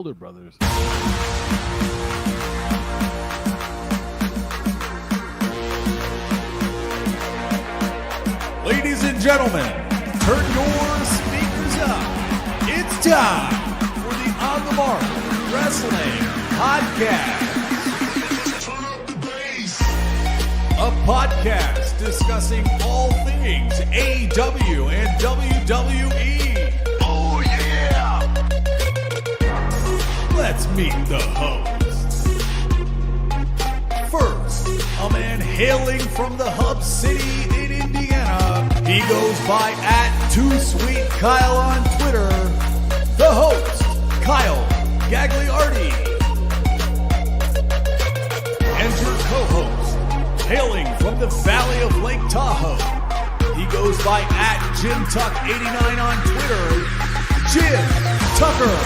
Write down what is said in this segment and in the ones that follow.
older brothers. Ladies and gentlemen, turn your speakers up. It's time for the On the Mark Wrestling Podcast. A podcast discussing all things AEW and WWE. Oh yeah! Let's meet the hosts. First, a man hailing from the hub city in Indiana. He goes by @2SweetKyle on Twitter. The host, Kyle Gagliardi. And your co-host, hailing from the valley of Lake Tahoe. He goes by @JimTuck89 on Twitter. Jim Tucker.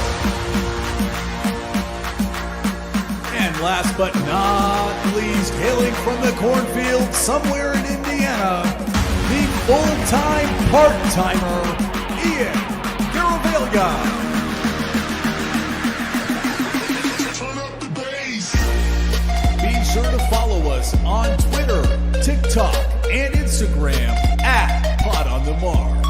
And last but not least, hailing from the cornfield somewhere in Indiana, the full-time part-timer, Ian Garavaglia. Be sure to follow us on Twitter, TikTok, and Instagram @PodOnTheMark.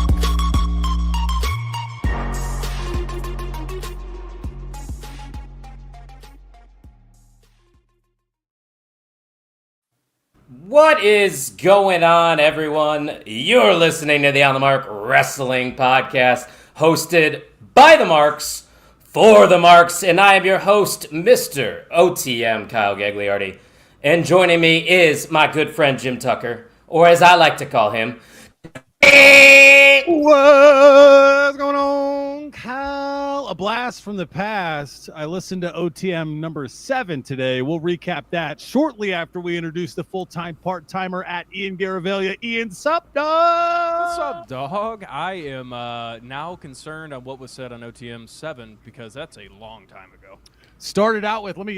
What is going on, everyone? You're listening to the On the Mark Wrestling Podcast, hosted by the Marks, for the Marks, and I am your host, Mr. OTM Kyle Gagliardi. And joining me is my good friend Jim Tucker, or as I like to call him, What's going on, Kyle? A blast from the past. I listened to OTM number 7 today. We'll recap that shortly after we introduce the full-time part-timer @Ian Garavaglia. Ian, sup, dog? What's up, dog? I am now concerned on what was said on OTM 7 because that's a long time ago. Started out with, let me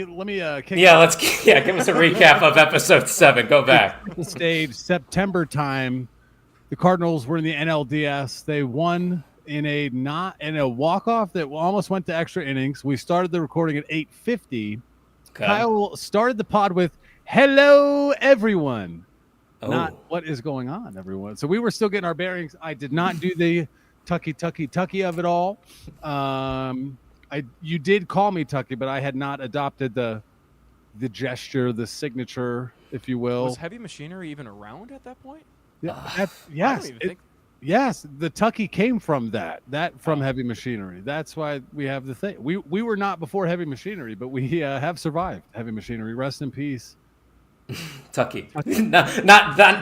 kick give us a recap of episode 7. Go back. the stage. September time, the Cardinals were in the NLDS. They won in a walk-off that almost went to extra innings. We started the recording at 8:50. Okay. Kyle started the pod with, "Hello, everyone." Oh. Not what is going on, everyone. So we were still getting our bearings. I did not do the tucky of it all. You did call me Tucky, but I had not adopted the gesture, the signature, if you will. Was Heavy Machinery even around at that point? Yes. Yes, the Tucky came from from Heavy Machinery. That's why we have the thing. We were not before Heavy Machinery, but we have survived Heavy Machinery. Rest in peace. Tucky. not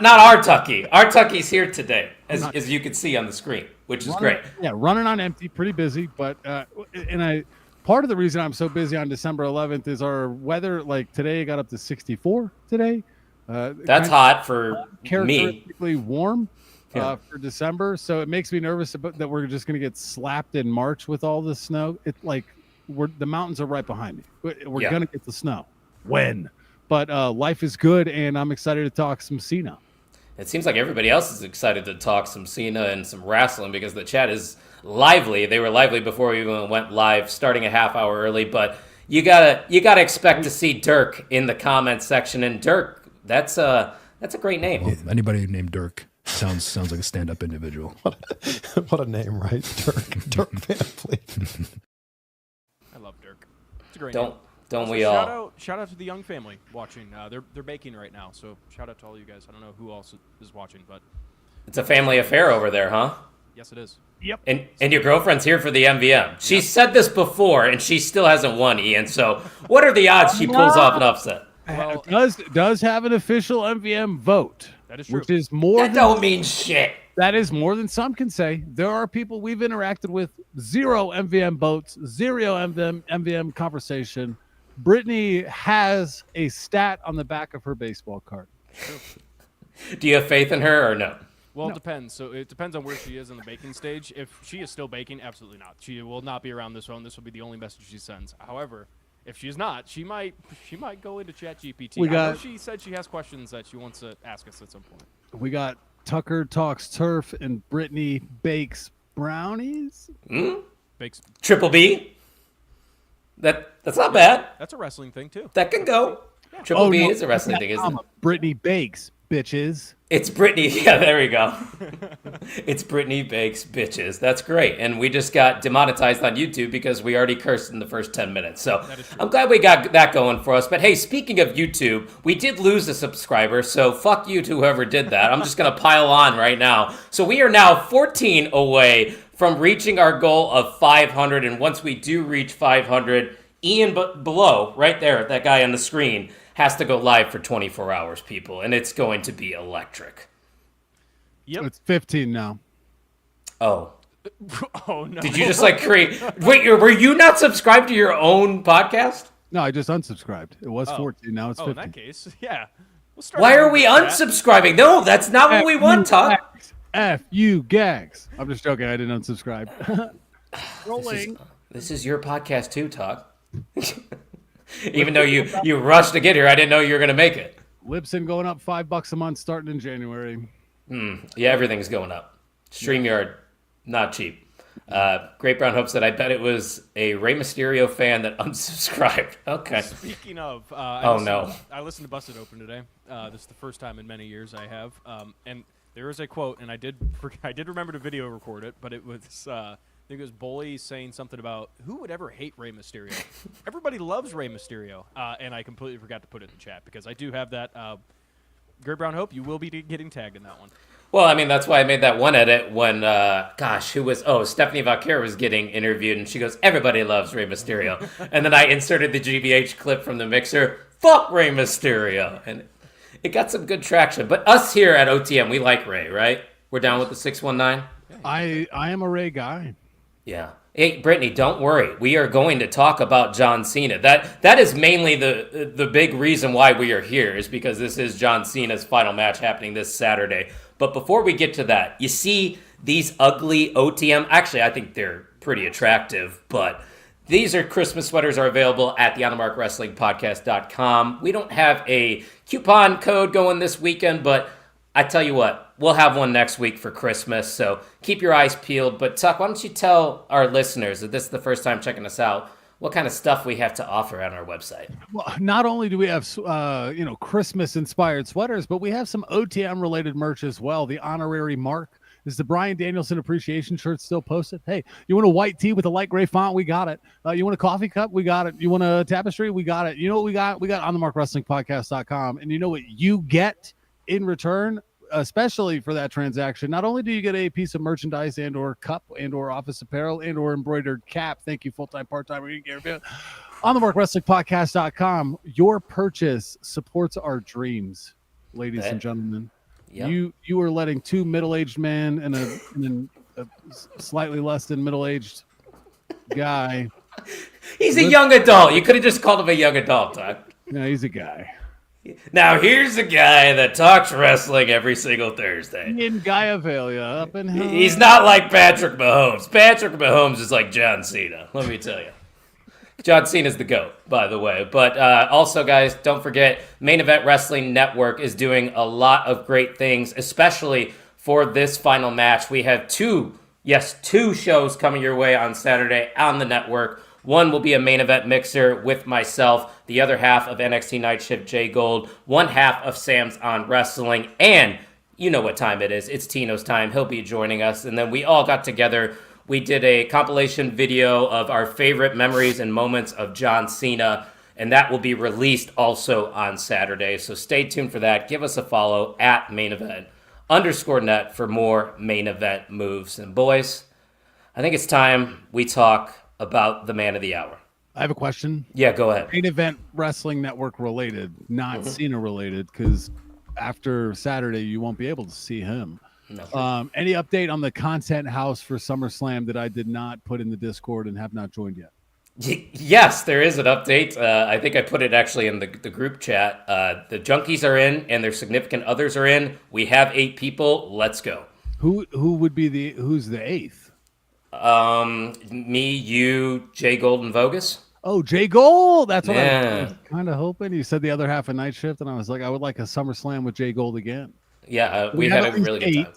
our Tucky. Our Tucky's here today, as you can see on the screen, which is great. Yeah, running on empty, pretty busy. But part of the reason I'm so busy on December 11th is our weather. Like today, got up to 64 today. That's hot for me. Characteristically warm for December, so it makes me nervous about that we're just going to get slapped in March with all the snow. It's like the mountains are right behind me. We're going to get the snow. When? But life is good, and I'm excited to talk some Cena. It seems like everybody else is excited to talk some Cena and some wrestling because the chat is lively. They were lively before we even went live, starting a half hour early. But you gotta expect to see Dirk in the comments section. And Dirk, that's a great name. Well, anybody named Dirk sounds like a stand-up individual. What a name, right? Dirk Van Fleet. I love Dirk. It's a great name. Don't Also, we all? Shout out to the Young family watching. They're baking right now, so shout out to all you guys. I don't know who else is watching, but It's a family affair over there, huh? yes, it is. Yep. And your girlfriend's here for the MVM. She said this before, and she still hasn't won, Ian. So what are the odds she pulls off an upset? Well, Does have an official MVM vote. That is true. Which is more That don't mean shit. That is more than some can say. There are people we've interacted with, 0 MVM votes, 0 MVM conversation. Brittany has a stat on the back of her baseball card. Do you have faith in her or no? Well, it depends. So it depends on where she is in the baking stage. If she is still baking, absolutely not. She will not be around this phone. This will be the only message she sends. However, if she's not, she might go into ChatGPT. I know she said she has questions that she wants to ask us at some point. We got Tucker talks turf and Brittany bakes brownies. Bakes Triple B? That's not bad. That's a wrestling thing too. That can go. Triple B is a wrestling thing, isn't it? Brittany Bakes, bitches. It's Brittany. Yeah, there we go. It's Brittany Bakes, bitches. That's great. And we just got demonetized on YouTube because we already cursed in the first 10 minutes. So I'm glad we got that going for us. But hey, speaking of YouTube, we did lose a subscriber. So fuck you to whoever did that. I'm just going to pile on right now. So we are now 14 away from reaching our goal of 500. And once we do reach 500, Ian below, right there, that guy on the screen, has to go live for 24 hours, people, and it's going to be electric. Yep. It's 15 now. Oh. Oh, no. Did you just create... Wait, were you not subscribed to your own podcast? No, I just unsubscribed. It was 14, now it's 15. In that case, yeah. We'll Why are we unsubscribing? No, that's not what we want, Todd. F you gags. I'm just joking. I didn't unsubscribe. Rolling. This is your podcast too, Todd. Even though you rushed to get here, I didn't know you were going to make it. Libsyn going up $5 a month starting in January. Yeah, everything's going up. StreamYard, not cheap. Great Brown Hope said, I bet it was a Rey Mysterio fan that unsubscribed. Okay. Speaking of... I listened to Busted Open today. This is the first time in many years I have. And there is a quote, and I did remember to video record it, but it was... I think it was Bully saying something about who would ever hate Rey Mysterio. Everybody loves Rey Mysterio, and I completely forgot to put it in the chat because I do have that. Great Brown Hope, you will be getting tagged in that one. Well, I mean, that's why I made that one edit when, Stephanie Vaquer was getting interviewed, and she goes, everybody loves Rey Mysterio. And then I inserted the GBH clip from the mixer, fuck Rey Mysterio. And it got some good traction. But us here at OTM, we like Rey, right? We're down with the 619? I am a Rey guy. Yeah. Hey, Brittany, don't worry. We are going to talk about John Cena. That is mainly the big reason why we are here is because this is John Cena's final match happening this Saturday. But before we get to that, you see these ugly OTM. Actually, I think they're pretty attractive, but these are Christmas sweaters are available at the OnTheMarkWrestlingPodcast.com. We don't have a coupon code going this weekend, but I tell you what, we'll have one next week for Christmas, so keep your eyes peeled. But Tuck, why don't you tell our listeners that this is the first time checking us out, what kind of stuff we have to offer on our website? Well, not only do we have Christmas-inspired sweaters, but we have some OTM-related merch as well. The honorary mark is the Bryan Danielson appreciation shirt still posted. Hey, you want a white tee with a light gray font? We got it. You want a coffee cup? We got it. You want a tapestry? We got it. You know what we got? We got OnTheMarkWrestlingPodcast.com, and you know what you get in return, especially for that transaction. Not only do you get a piece of merchandise and or cup and or office apparel and or embroidered cap. Thank you, full-time, part-time. On the MarkWrestlingPodcast.com, your purchase supports our dreams, ladies and gentlemen. Yep. You are letting two middle-aged men and a slightly less than middle-aged guy. He's a young adult. You could have just called him a young adult, Todd. No, he's a guy. Now, here's a guy that talks wrestling every single Thursday. In Gaiavalia, up in hell. He's not like Patrick Mahomes. Patrick Mahomes is like John Cena, let me tell you. John Cena's the GOAT, by the way. But also, guys, don't forget, Main Event Wrestling Network is doing a lot of great things, especially for this final match. We have two shows coming your way on Saturday on the network. One will be a main event mixer with myself, the other half of NXT Night Shift Jay Gold, one half of Sam's on Wrestling, and you know what time it is. It's Tino's time. He'll be joining us. And then we all got together. We did a compilation video of our favorite memories and moments of John Cena, and that will be released also on Saturday. So stay tuned for that. Give us a follow at @mainevent_net for more main event moves. And boys, I think it's time we talk about the man of the hour. I have a question. Yeah, go ahead. Main Event Wrestling Network related, not Cena related, because after Saturday you won't be able to see him. No. Any update on the content house for SummerSlam that I did not put in the Discord and have not joined yet? Yes, there is an update. I think I put it actually in the group chat. The junkies are in and their significant others are in. We have 8 people. Let's go. Who's the 8th? Me, you, Jay Gold, and Vogus. Oh, Jay Gold. That's what I was kind of hoping. You said the other half of Night Shift, and I was like, I would like a SummerSlam with Jay Gold again. Yeah, we had a really good time.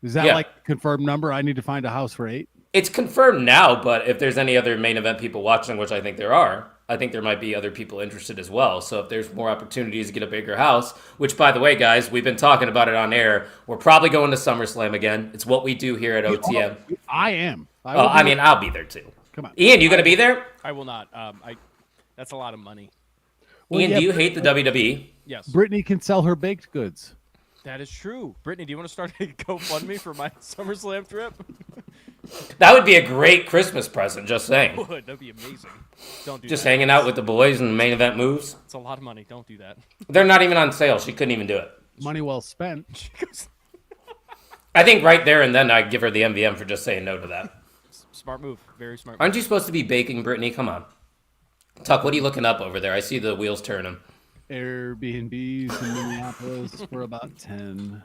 Is that like a confirmed number? I need to find a house for 8. It's confirmed now, but if there's any other main event people watching, which I think there are, I think there might be other people interested as well. So if there's more opportunities to get a bigger house, which, by the way, guys, we've been talking about it on air. We're probably going to SummerSlam again. It's what we do here at OTM. I am. I mean, I'll be there too. Come on. Ian, you going to be there? I will not. That's a lot of money. Well, Ian, yeah, do you hate the WWE? Yes. Brittany can sell her baked goods. That is true. Brittany, do you want to start a GoFundMe for my SummerSlam trip? That would be a great Christmas present, just saying. Would. That'd be amazing. Don't do Just that. hanging out with the boys and the main event moves. It's a lot of money. Don't do that. They're not even on sale. She couldn't even do it. Money well spent. I think right there and then I'd give her the MVM for just saying no to that. Smart move. Very smart move. Aren't you supposed to be baking, Brittany? Come on. Tuck, what are you looking up over there? I see the wheels turning. Airbnbs in Minneapolis for about 10.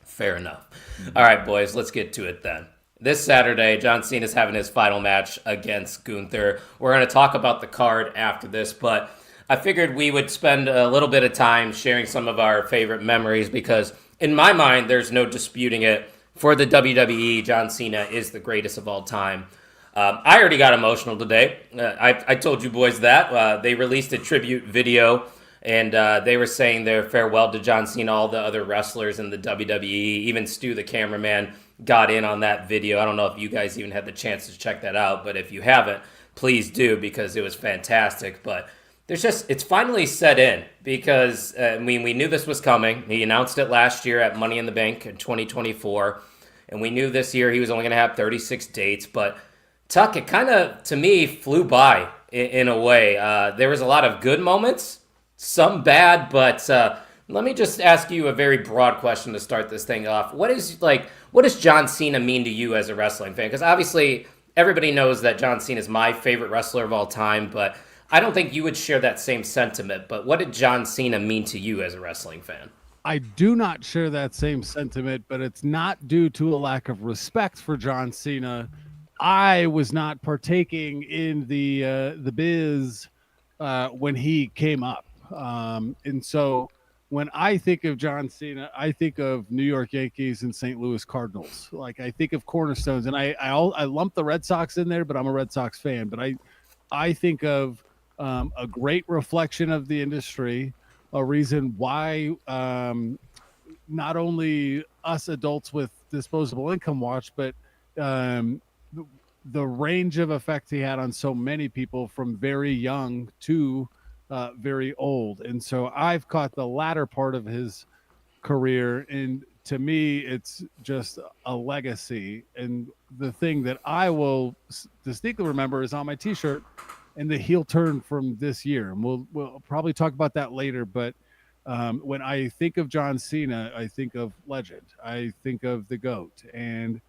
Fair enough. All right, boys, let's get to it then. This Saturday, John Cena is having his final match against Gunther. We're going to talk about the card after this, but I figured we would spend a little bit of time sharing some of our favorite memories because, in my mind, there's no disputing it. For the WWE, John Cena is the greatest of all time. I already got emotional today. I told you boys that. They released a tribute video, and they were saying their farewell to John Cena, all the other wrestlers in the WWE. Even Stu, the cameraman, got in on that video. I don't know if you guys even had the chance to check that out, but if you haven't, please do because it was fantastic. But it's finally set in because we knew this was coming. He announced it last year at Money in the Bank in 2024, and we knew this year he was only going to have 36 dates, but Tuck, it kind of, to me, flew by in a way. There was a lot of good moments, some bad, but let me just ask you a very broad question to start this thing off. What does John Cena mean to you as a wrestling fan? Because obviously everybody knows that John Cena is my favorite wrestler of all time, but I don't think you would share that same sentiment. But what did John Cena mean to you as a wrestling fan? I do not share that same sentiment, but it's not due to a lack of respect for John Cena. I was not partaking in the biz when he came up, and so when I think of John Cena, I think of New York Yankees and St. Louis Cardinals. Like I think of cornerstones, and I lump the Red Sox in there, but I'm a Red Sox fan. But I think of a great reflection of the industry, a reason why not only us adults with disposable income watch, but the range of effect he had on so many people from very young to very old. And so I've caught the latter part of his career. And to me, it's just a legacy. And the thing that I will distinctly remember is on my t-shirt and the heel turn from this year. And we'll probably talk about that later. But when I think of John Cena, I think of legend. I think of the GOAT. And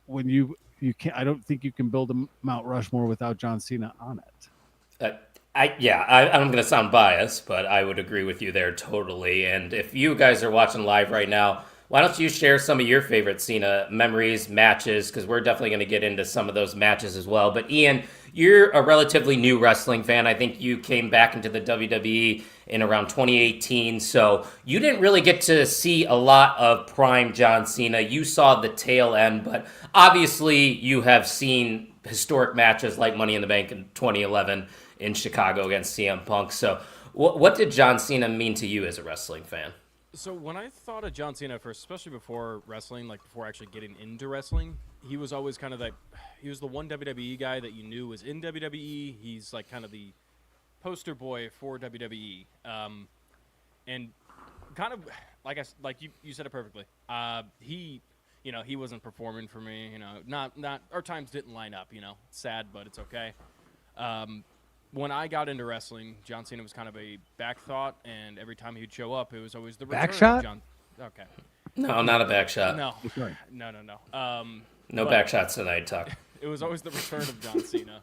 when you can't, I don't think you can build a Mount Rushmore without John Cena on it. I'm going to sound biased, but I would agree with you there totally. And if you guys are watching live right now, why don't you share some of your favorite Cena memories, matches, because we're definitely going to get into some of those matches as well. But Ian, you're a relatively new wrestling fan. I think you came back into the WWE in around 2018, so you didn't really get to see a lot of prime John Cena. You saw the tail end, but obviously you have seen historic matches like Money in the Bank in 2011 in Chicago against CM Punk. So what did John Cena mean to you as a wrestling fan? So when I thought of John Cena first, especially before wrestling, like before actually getting into wrestling, he was always kind of he was the one WWE guy that you knew was in WWE. He's like kind of the poster boy for WWE. And kind of like you said it perfectly. He wasn't performing for me, not our times didn't line up, sad, but it's okay. When I got into wrestling, John Cena was kind of a back thought, and every time he'd show up, it was always the return back shot. of John. Okay. No, not a back shot. No. No back shots tonight, Tuck. It was always the return of John Cena.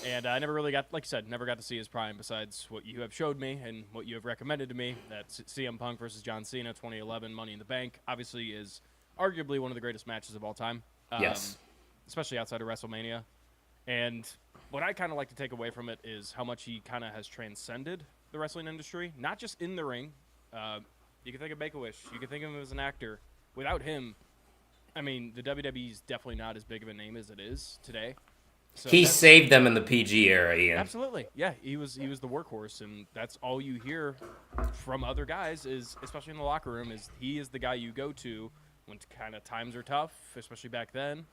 And I never really got, like I said, never got to see his prime besides what you have showed me and what you have recommended to me. That CM Punk versus John Cena 2011 Money in the Bank obviously is arguably one of the greatest matches of all time. Yes. Especially outside of WrestleMania. And what I kind of like to take away from it is how much he kind of has transcended the wrestling industry, not just in the ring. You can think of Make-A-Wish. You can think of him as an actor. Without him, I mean, the WWE is definitely not as big of a name as it is today. So He saved them in the PG era, Ian. Absolutely, yeah. He was the workhorse, and that's all you hear from other guys is, especially in the locker room, is he is the guy you go to when kind of times are tough, especially back then.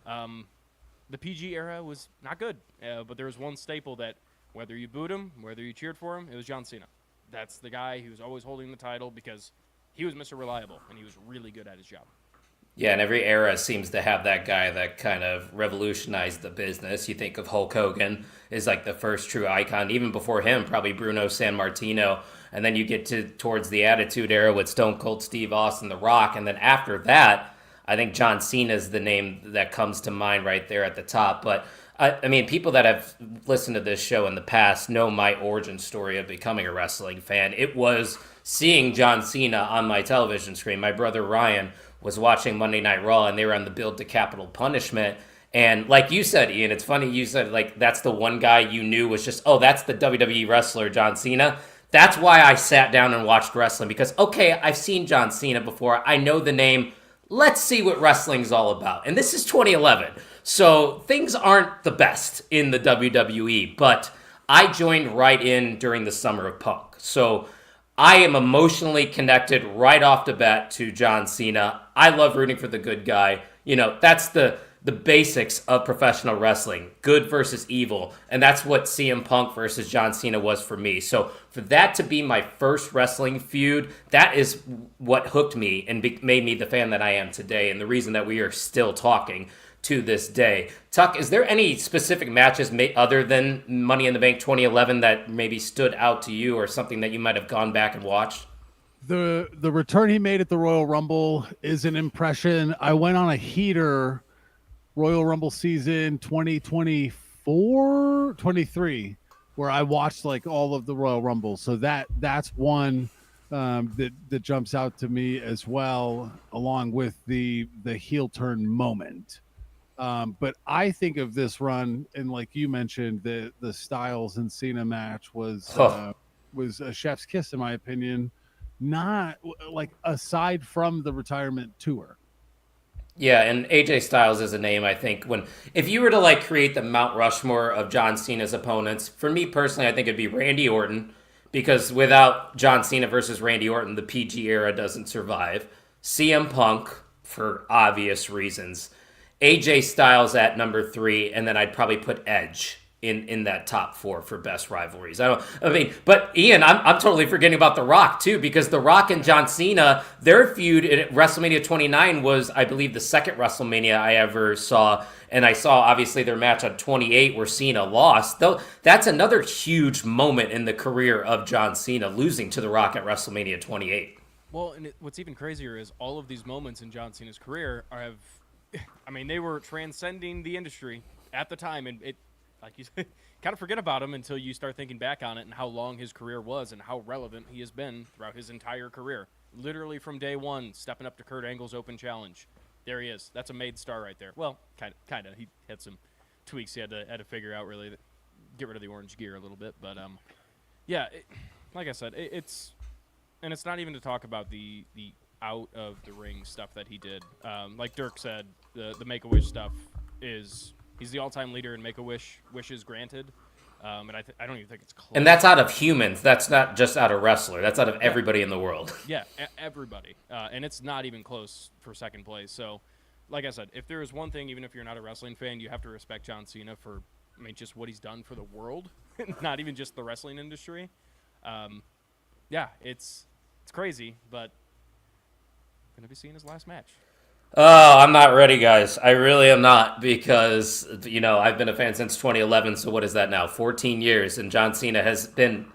The PG era was not good, but there was one staple that whether you booed him, whether you cheered for him, it was John Cena. That's the guy who was always holding the title because he was Mr. Reliable, and he was really good at his job. Yeah, and every era seems to have that guy that kind of revolutionized the business. You think of Hulk Hogan is like the first true icon. Even before him, probably Bruno Sammartino. And then you get towards the Attitude Era with Stone Cold Steve Austin, The Rock. And then after that, I think John Cena is the name that comes to mind right there at the top. But, I mean, people that have listened to this show in the past know my origin story of becoming a wrestling fan. It was seeing John Cena on my television screen. My brother Ryan was watching Monday Night Raw, and they were on the build to Capital Punishment. And like you said, Ian, it's funny you said, like, that's the one guy you knew was just, oh, that's the WWE wrestler, John Cena. That's why I sat down and watched wrestling, because, okay, I've seen John Cena before. I know the name. Let's see what wrestling's all about. And this is 2011, so things aren't the best in the WWE, but I joined right in during the summer of Punk. So I am emotionally connected right off the bat to John Cena. I love rooting for the good guy. You know, that's the basics of professional wrestling, good versus evil. And that's what CM Punk versus John Cena was for me. So for that to be my first wrestling feud, that is what hooked me and made me the fan that I am today, and the reason that we are still talking to this day. Tuck, is there any specific matches other than Money in the Bank 2011 that maybe stood out to you, or something that you might have gone back and watched? The return he made at the Royal Rumble is an impression. I went on a heater Royal Rumble season 2024, 23, where I watched like all of the Royal Rumbles. So that's one that jumps out to me as well, along with the heel turn moment. But I think of this run, and like you mentioned, the Styles and Cena match was a chef's kiss, in my opinion. Not like aside from the retirement tour. Yeah, and AJ Styles is a name, I think, if you were to like create the Mount Rushmore of John Cena's opponents, for me personally, I think it'd be Randy Orton, because without John Cena versus Randy Orton, the PG era doesn't survive. CM Punk, for obvious reasons. AJ Styles at number 3, and then I'd probably put Edge in that top 4 for best rivalries. But Ian, I'm totally forgetting about The Rock too, because The Rock and John Cena, their feud at WrestleMania 29 was, I believe, the second WrestleMania I ever saw, and I saw obviously their match on 28 where Cena lost. Though that's another huge moment in the career of John Cena, losing to The Rock at WrestleMania 28. Well, and what's even crazier is all of these moments in John Cena's career they were transcending the industry at the time, and it, like you said, kind of forget about him until you start thinking back on it and how long his career was and how relevant he has been throughout his entire career. Literally from day one, stepping up to Kurt Angle's open challenge. There he is. That's a made star right there. Well, kind of. He had some tweaks he had to figure out, really, get rid of the orange gear a little bit. But, like I said, it's not even to talk about the out of the ring stuff that he did. Like Dirk said, the Make-A-Wish stuff he's the all-time leader in Make-A-Wish wishes granted. And I don't even think it's close. And that's out of humans. That's not just out of wrestler. That's out of everybody in the world. Yeah, everybody. And it's not even close for second place. So, like I said, if there is one thing, even if you're not a wrestling fan, you have to respect John Cena for, just what he's done for the world, not even just the wrestling industry. It's crazy, but going to be seeing his last match. Oh, I'm not ready, guys. I really am not, because, I've been a fan since 2011, so what is that now? 14 years, and John Cena has been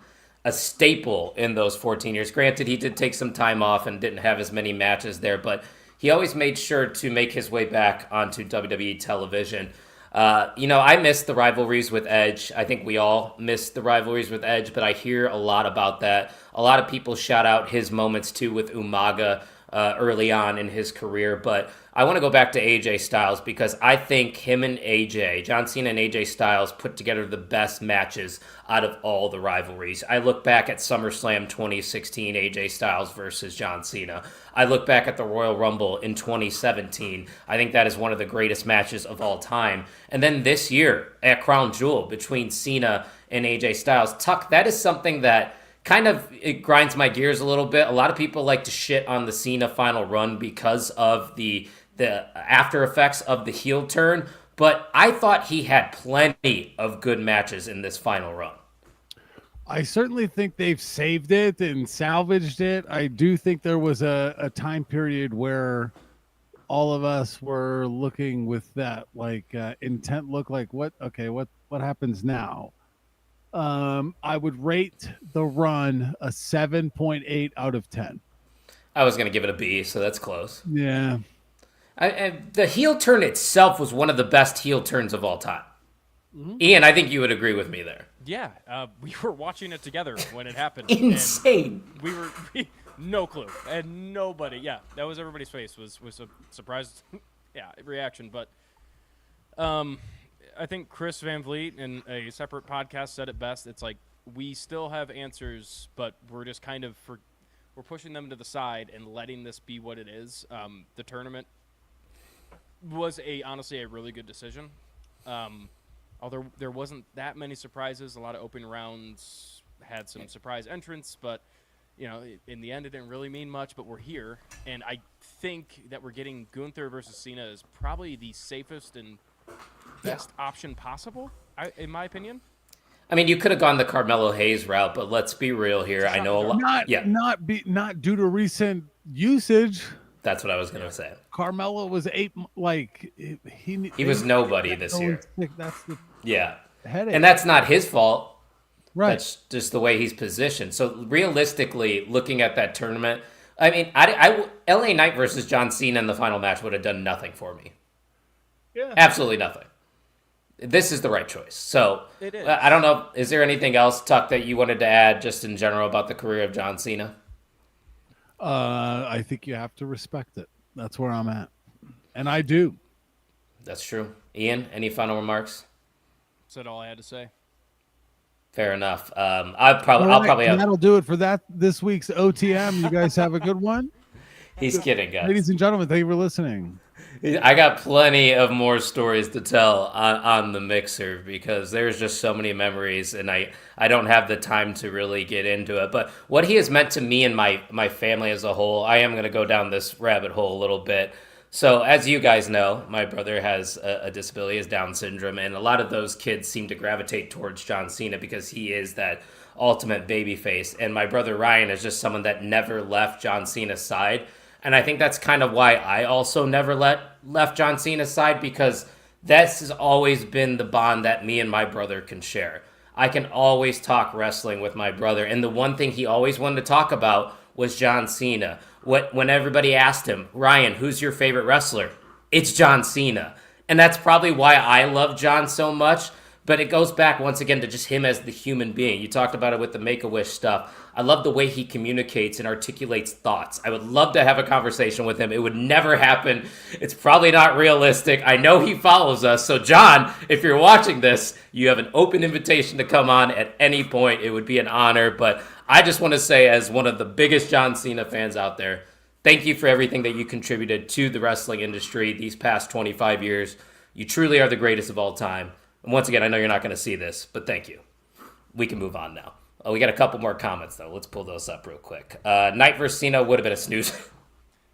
a staple in those 14 years. Granted, he did take some time off and didn't have as many matches there, but he always made sure to make his way back onto WWE television. I miss the rivalries with Edge. I think we all miss the rivalries with Edge, but I hear a lot about that. A lot of people shout out his moments, too, with Umaga. early on in his career. But I want to go back to AJ Styles because I think him and John Cena and AJ Styles put together the best matches out of all the rivalries. I look back at SummerSlam 2016, AJ Styles versus John Cena. I look back at the Royal Rumble in 2017. I think that is one of the greatest matches of all time. And then this year at Crown Jewel between Cena and AJ Styles. Tuck, that is something that kind of it grinds my gears a little bit. A lot of people like to shit on the Cena final run because of the after effects of the heel turn, but I thought he had plenty of good matches in this final run. I certainly think they've saved it and salvaged it. I do think there was a time period where all of us were looking with that intent look like what happens now? I would rate the run a 7.8 out of 10. I was going to give it a B, so that's close. Yeah. The heel turn itself was one of the best heel turns of all time. Mm-hmm. Ian, I think you would agree with me there. Yeah, we were watching it together when it happened. Insane. No clue, and nobody. Yeah, that was everybody's face was a surprised, reaction. But I think Chris Van Vliet in a separate podcast said it best. It's like we still have answers, but we're just kind of we're pushing them to the side and letting this be what it is. The tournament was honestly a really good decision. Although there wasn't that many surprises, a lot of open rounds had some surprise entrants, but in the end it didn't really mean much. But we're here, and I think that we're getting Gunther versus Cena is probably the safest and best option possible, in my opinion. I mean, you could have gone the Carmelo Hayes route, but let's be real here. I know a lot. Not due to recent usage. That's what I was gonna say. Carmelo was he was nobody this year. That's the headache. And that's not his fault. Right. That's just the way he's positioned. So realistically, looking at that tournament, I mean, I LA Knight versus John Cena in the final match would have done nothing for me. Yeah. Absolutely nothing. This is the right choice. So it is. I don't know. Is there anything else, Tuck, that you wanted to add just in general about the career of John Cena? I think you have to respect it. That's where I'm at. And I do. That's true. Ian, any final remarks? Said all I had to say. Fair enough. I'll probably have... That'll do it for this week's OTM. You guys have a good one. He's kidding, guys. Ladies and gentlemen, thank you for listening. I got plenty of more stories to tell on the mixer because there's just so many memories, and I don't have the time to really get into it. But what he has meant to me and my family as a whole, I am going to go down this rabbit hole a little bit. So as you guys know, my brother has a disability, has Down syndrome, and a lot of those kids seem to gravitate towards John Cena because he is that ultimate babyface. And my brother Ryan is just someone that never left John Cena's side. And I think that's kind of why I also never left John Cena's side, because this has always been the bond that me and my brother can share. I can always talk wrestling with my brother. And the one thing he always wanted to talk about was John Cena. When everybody asked him, Ryan, who's your favorite wrestler? It's John Cena. And that's probably why I love John so much. But it goes back once again to just him as the human being. You talked about it with the Make-A-Wish stuff. I love the way he communicates and articulates thoughts. I would love to have a conversation with him. It would never happen. It's probably not realistic. I know he follows us. So, John, if you're watching this, you have an open invitation to come on at any point. It would be an honor. But I just want to say, as one of the biggest John Cena fans out there, thank you for everything that you contributed to the wrestling industry these past 25 years. You truly are the greatest of all time. And once again, I know you're not going to see this, but thank you. We can move on now. We got a couple more comments, though. Let's pull those up real quick. Knight versus Cena would have been a snooze.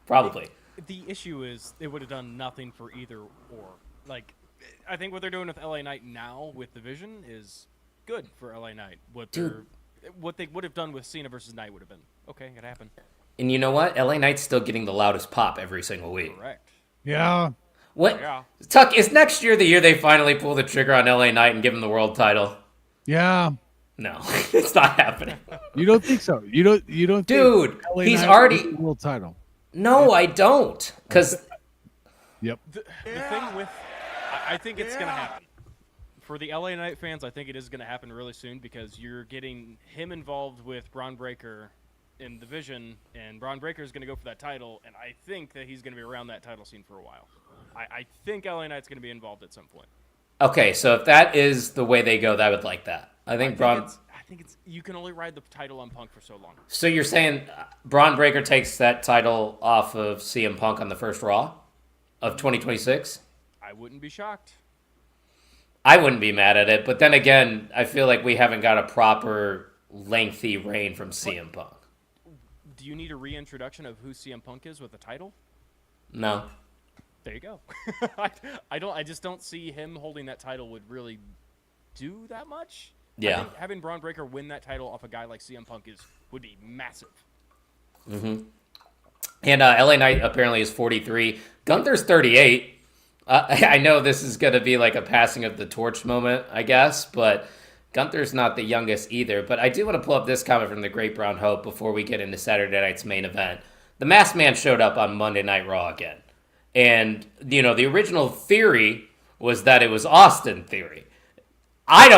Probably. The issue is it would have done nothing for either or. Like, I think what they're doing with LA Knight now with the Vision is good for LA Knight. What they would have done with Cena versus Knight would have been, okay, it happened. And you know what? LA Knight's still getting the loudest pop every single week. Correct. Yeah. What? Yeah. Tuck, is next year the year they finally pull the trigger on LA Knight and give him the world title? Yeah. No, it's not happening. You don't think so? You don't Dude, think LA he's Knight already world title. No, I don't. Because Yep. The thing with I think it's going to happen. For the LA Knight fans, I think it is going to happen really soon because you're getting him involved with Braun Breaker in the division, and Braun Breaker is going to go for that title, and I think that he's going to be around that title scene for a while. I think LA Knight's going to be involved at some point. Okay, so if that is the way they go, I would like that. I think it's you can only ride the title on Punk for so long. So you're saying Braun Breaker takes that title off of CM Punk on the first Raw of 2026? I wouldn't be shocked. I wouldn't be mad at it, but then again, I feel like we haven't got a proper lengthy reign from CM Punk. Do you need a reintroduction of who CM Punk is with the title? No. There you go. I just don't see him holding that title would really do that much. Yeah. I think having Braun Breaker win that title off a guy like CM Punk would be massive. Mm-hmm. And LA Knight apparently is 43. Gunther's 38. I know this is going to be like a passing of the torch moment, I guess, but Gunther's not the youngest either. But I do want to pull up this comment from the Great Brown Hope before we get into Saturday night's main event. The Masked Man showed up on Monday Night Raw again. And, the original theory was that it was Austin Theory. I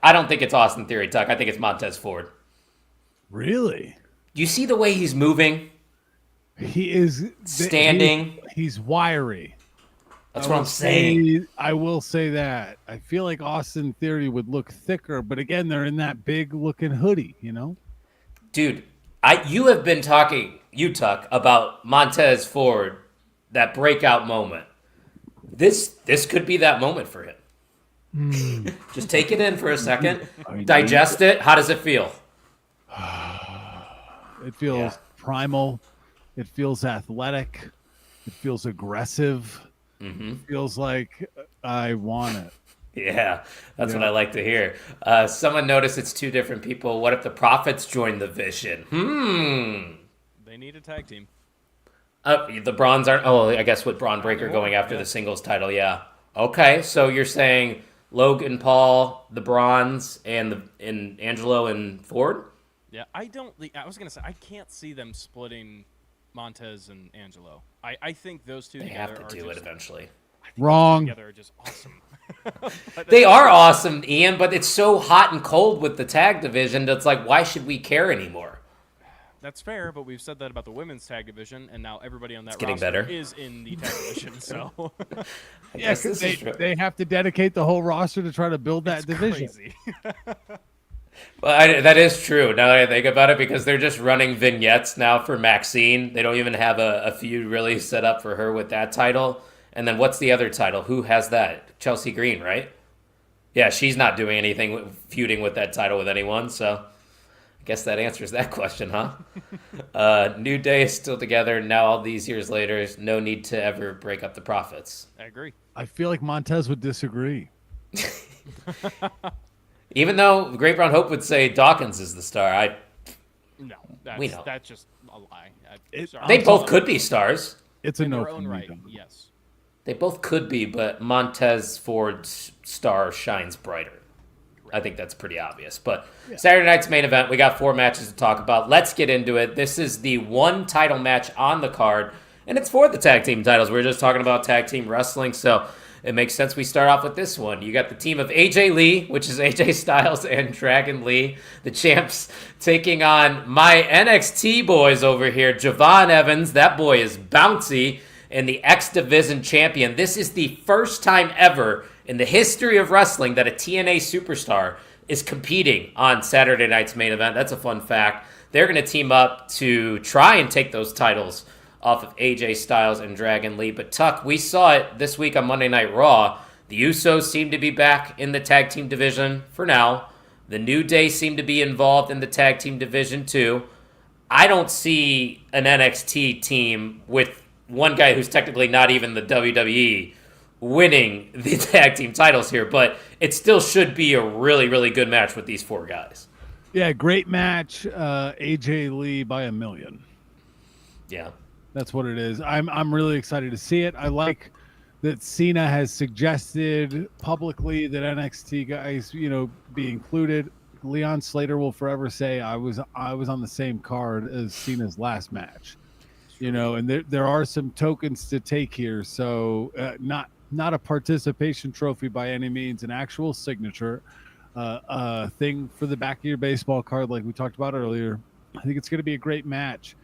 don't think it's Austin Theory, Tuck. I think it's Montez Ford. Really? You see the way he's moving? He is standing. He's wiry. That's what I'm saying. I will say that. I feel like Austin Theory would look thicker, but again, they're in that big looking hoodie, Dude, you have been talking, Tuck, about Montez Ford, that breakout moment. This could be that moment for him. Just take it in for a second. Digest it. How does it feel? It feels primal. It feels athletic. It feels aggressive. Mm-hmm. It feels like I want it. Yeah, that's what I like to hear. Someone noticed it's two different people. What if the Prophets join the Vision? They need a tag team. The Brawns aren't... Oh, I guess with Braun Breaker going after the singles title, yeah. Okay, so you're saying Logan Paul, the Brawns, and Angelo and Ford? Yeah, I was going to say, I can't see them splitting Montez and Angelo. I think those two they together have to do it eventually. Wrong. Together are just awesome. They are awesome, Ian, but it's so hot and cold with the tag division that's like, why should we care anymore? That's fair, but we've said that about the women's tag division, and now everybody on that roster better. Is in the tag division. So, yes, they have to dedicate the whole roster to try to build that division. Crazy. Well, that is true. Now that I think about it, because they're just running vignettes now for Maxine. They don't even have a feud really set up for her with that title. And then what's the other title? Who has that? Chelsea Green, right? Yeah, she's not doing anything feuding with that title with anyone, so I guess that answers that question, huh? New Day is still together now all these years later. No need to ever break up the Profits. I agree. I feel like Montez would disagree. Even though Great Brown Hope would say Dawkins is the star, we know. That's just a lie. They both could be stars. It's a in no their own for me, right. though. Yes. They both could be, but Montez Ford's star shines brighter. I think that's pretty obvious. But Saturday night's main event, we got 4 matches to talk about. Let's get into it. This is the one title match on the card, and it's for the tag team titles. We were just talking about tag team wrestling, so it makes sense we start off with this one. You got the team of AJ Lee, which is AJ Styles and Dragon Lee, the champs, taking on my NXT boys over here, Javon Evans. That boy is bouncy, and the X Division champion. This is the first time ever in the history of wrestling that a TNA superstar is competing on Saturday night's main event. That's a fun fact. They're going to team up to try and take those titles off of AJ Styles and Dragon Lee. But Tuck, we saw it this week on Monday Night Raw. The Usos seem to be back in the tag team division for now. The New Day seem to be involved in the tag team division too. I don't see an NXT team with one guy who's technically not even the WWE winning the tag team titles here, but it still should be a really, really good match with these 4 guys. Yeah, great match. AJ Lee by a million. Yeah. That's what it is. I'm really excited to see it. I like that Cena has suggested publicly that NXT guys, be included. Leon Slater will forever say I was on the same card as Cena's last match. And there are some tokens to take here. So not a participation trophy by any means, an actual signature thing for the back of your baseball card like we talked about earlier. I think it's going to be a great match.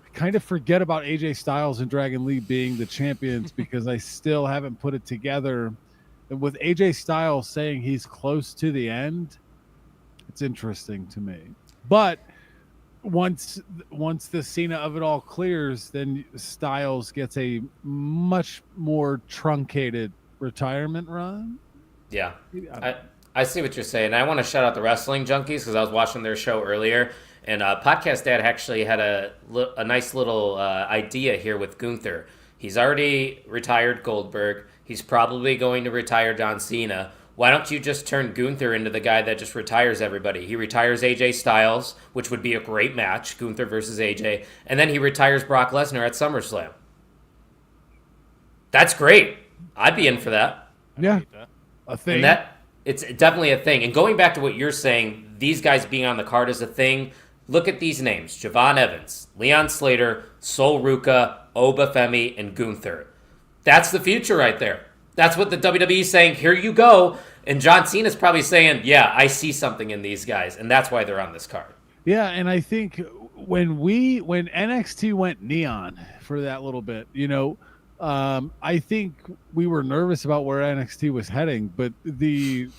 I kind of forget about AJ Styles and Dragon Lee being the champions because I still haven't put it together. And with AJ Styles saying he's close to the end, it's interesting to me. But once the Cena of it all clears, then Styles gets a much more truncated retirement run. Yeah. I see what you're saying. I want to shout out the Wrestling Junkies because I was watching their show earlier, and Podcast Dad actually had a nice little idea here with Gunther. He's already retired Goldberg. He's probably going to retire John Cena. Why don't you just turn Gunther into the guy that just retires everybody? He retires AJ Styles, which would be a great match, Gunther versus AJ, and then he retires Brock Lesnar at SummerSlam. That's great. I'd be in for that. Yeah, a thing. And it's definitely a thing. And going back to what you're saying, these guys being on the card is a thing. Look at these names: Javon Evans, Leon Slater, Sol Ruca, Oba Femi, and Gunther. That's the future right there. That's what the WWE is saying. Here you go. And John Cena's probably saying, yeah, I see something in these guys. And that's why they're on this card. Yeah, and I think when NXT went neon for that little bit, I think we were nervous about where NXT was heading, but the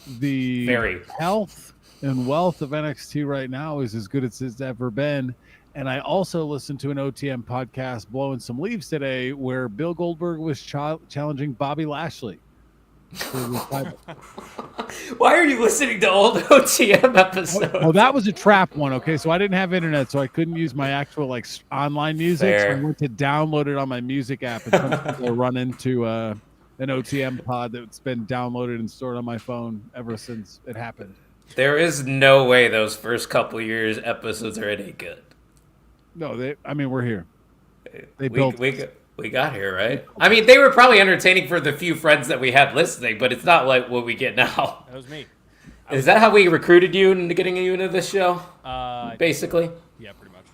Very. health and wealth of NXT right now is as good as it's ever been. And I also listened to an OTM podcast, Blowing Some Leaves, today, where Bill Goldberg was challenging Bobby Lashley. Why are you listening to old OTM episodes? Well, that was a trap one, okay? So I didn't have internet, so I couldn't use my actual online music. Fair. So I went to download it on my music app, and some people run into an OTM pod that's been downloaded and stored on my phone ever since it happened. There is no way those first couple years episodes are any good. No, we're here. They We got here, right? I mean, they were probably entertaining for the few friends that we had listening, but it's not like what we get now. That was me. Is that how we recruited you into getting you into this show? Basically? Yeah, pretty much.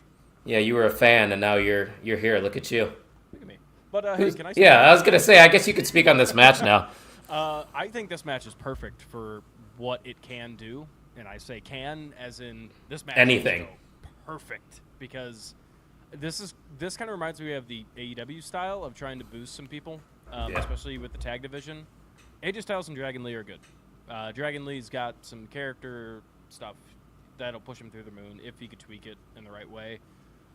Yeah, you were a fan, and now you're here. Look at you. Look at me. But hey, can I? I was gonna say, I guess you could speak on this match now. I think this match is perfect for what it can do, and I say can as in this match. Anything. Perfect, because this kind of reminds me of the AEW style of trying to boost some people, especially with the tag division. AJ Styles and Dragon Lee are good. Dragon Lee's got some character stuff that'll push him through the moon if he could tweak it in the right way.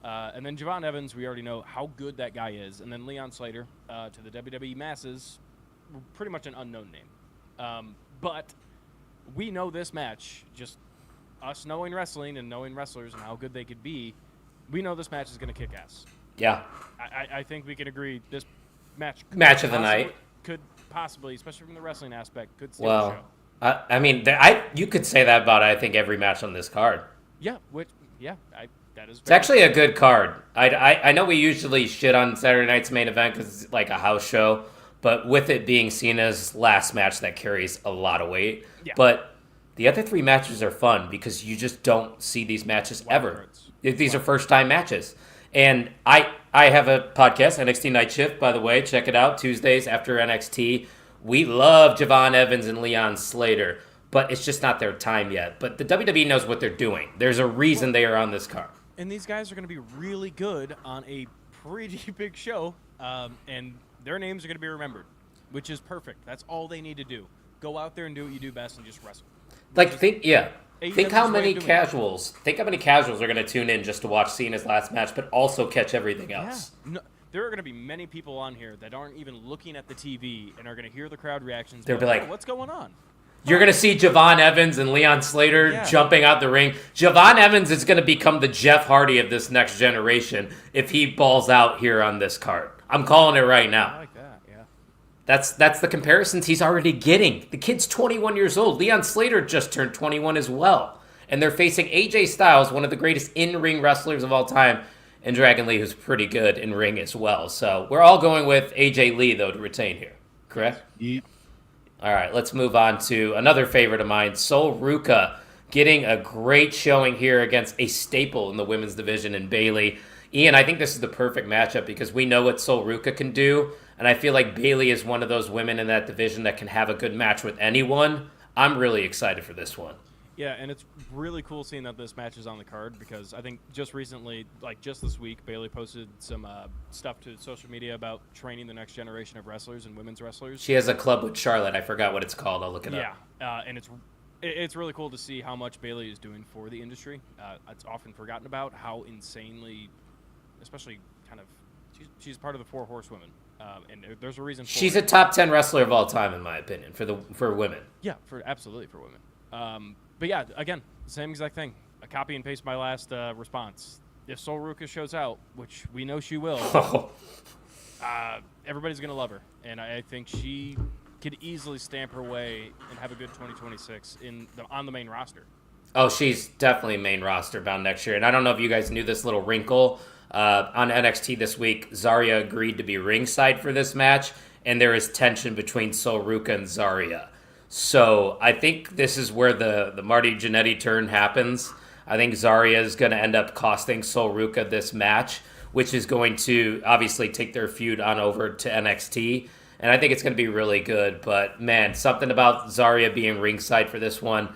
And then Javon Evans, we already know how good that guy is. And then Leon Slater, to the WWE masses, pretty much an unknown name. But we know this match, just us knowing wrestling and knowing wrestlers and how good they could be, we know this match is going to kick ass. Yeah. I think we can agree this match of the night could possibly, especially from the wrestling aspect, could steal the show. I mean, you could say that about I think every match on this card. Yeah, that is. It's actually a good card. I know we usually shit on Saturday night's main event because it's like a house show, but with it being Cena's last match, that carries a lot of weight. Yeah. But the other three matches are fun because you just don't see these matches ever. These are first-time matches. And I have a podcast, NXT Night Shift, by the way. Check it out, Tuesdays after NXT. We love Javon Evans and Leon Slater, but it's just not their time yet. But the WWE knows what they're doing. There's a reason they are on this card. And these guys are going to be really good on a pretty big show, and their names are going to be remembered, which is perfect. That's all they need to do. Go out there and do what you do best and just wrestle. Think how many casuals are going to tune in just to watch Cena's last match, but also catch everything else. Yeah. No, there are going to be many people on here that aren't even looking at the TV and are going to hear the crowd reactions. They'll be like, what's going on? You're going to see Javon Evans and Leon Slater jumping out the ring. Javon Evans is going to become the Jeff Hardy of this next generation if he balls out here on this card. I'm calling it right now. I like that, yeah. That's the comparisons he's already getting. The kid's 21 years old. Leon Slater just turned 21 as well. And they're facing AJ Styles, one of the greatest in-ring wrestlers of all time, and Dragon Lee, who's pretty good in ring as well. So we're all going with AJ Lee, though, to retain here. Correct? Yep. All right, let's move on to another favorite of mine, Sol Ruca, getting a great showing here against a staple in the women's division in Bayley. Ian, I think this is the perfect matchup because we know what Sol Ruca can do, and I feel like Bayley is one of those women in that division that can have a good match with anyone. I'm really excited for this one. Yeah, and it's really cool seeing that this match is on the card because I think just recently, like just this week, Bailey posted some stuff to social media about training the next generation of wrestlers and women's wrestlers. She has a club with Charlotte. I forgot what it's called. I'll look it up. Yeah, and it's really cool to see how much Bailey is doing for the industry. It's often forgotten about how insanely, especially kind of, she's part of the 4 Horsewomen. And there's a reason for She's it. a top 10 wrestler of all time, in my opinion, for women. Yeah, absolutely for women. But yeah, again, same exact thing. A copy and paste my last response. If Sol Ruka shows out, which we know she will, everybody's going to love her. And I think she could easily stamp her way and have a good 2026 on the main roster. Oh, she's definitely main roster bound next year. And I don't know if you guys knew this little wrinkle. On NXT this week, Zarya agreed to be ringside for this match, and there is tension between Sol Ruka and Zarya. So I think this is where the Marty Jannetty turn happens. I think Zarya is going to end up costing Sol Ruka this match, which is going to obviously take their feud on over to NXT. And I think it's going to be really good. But, man, something about Zarya being ringside for this one,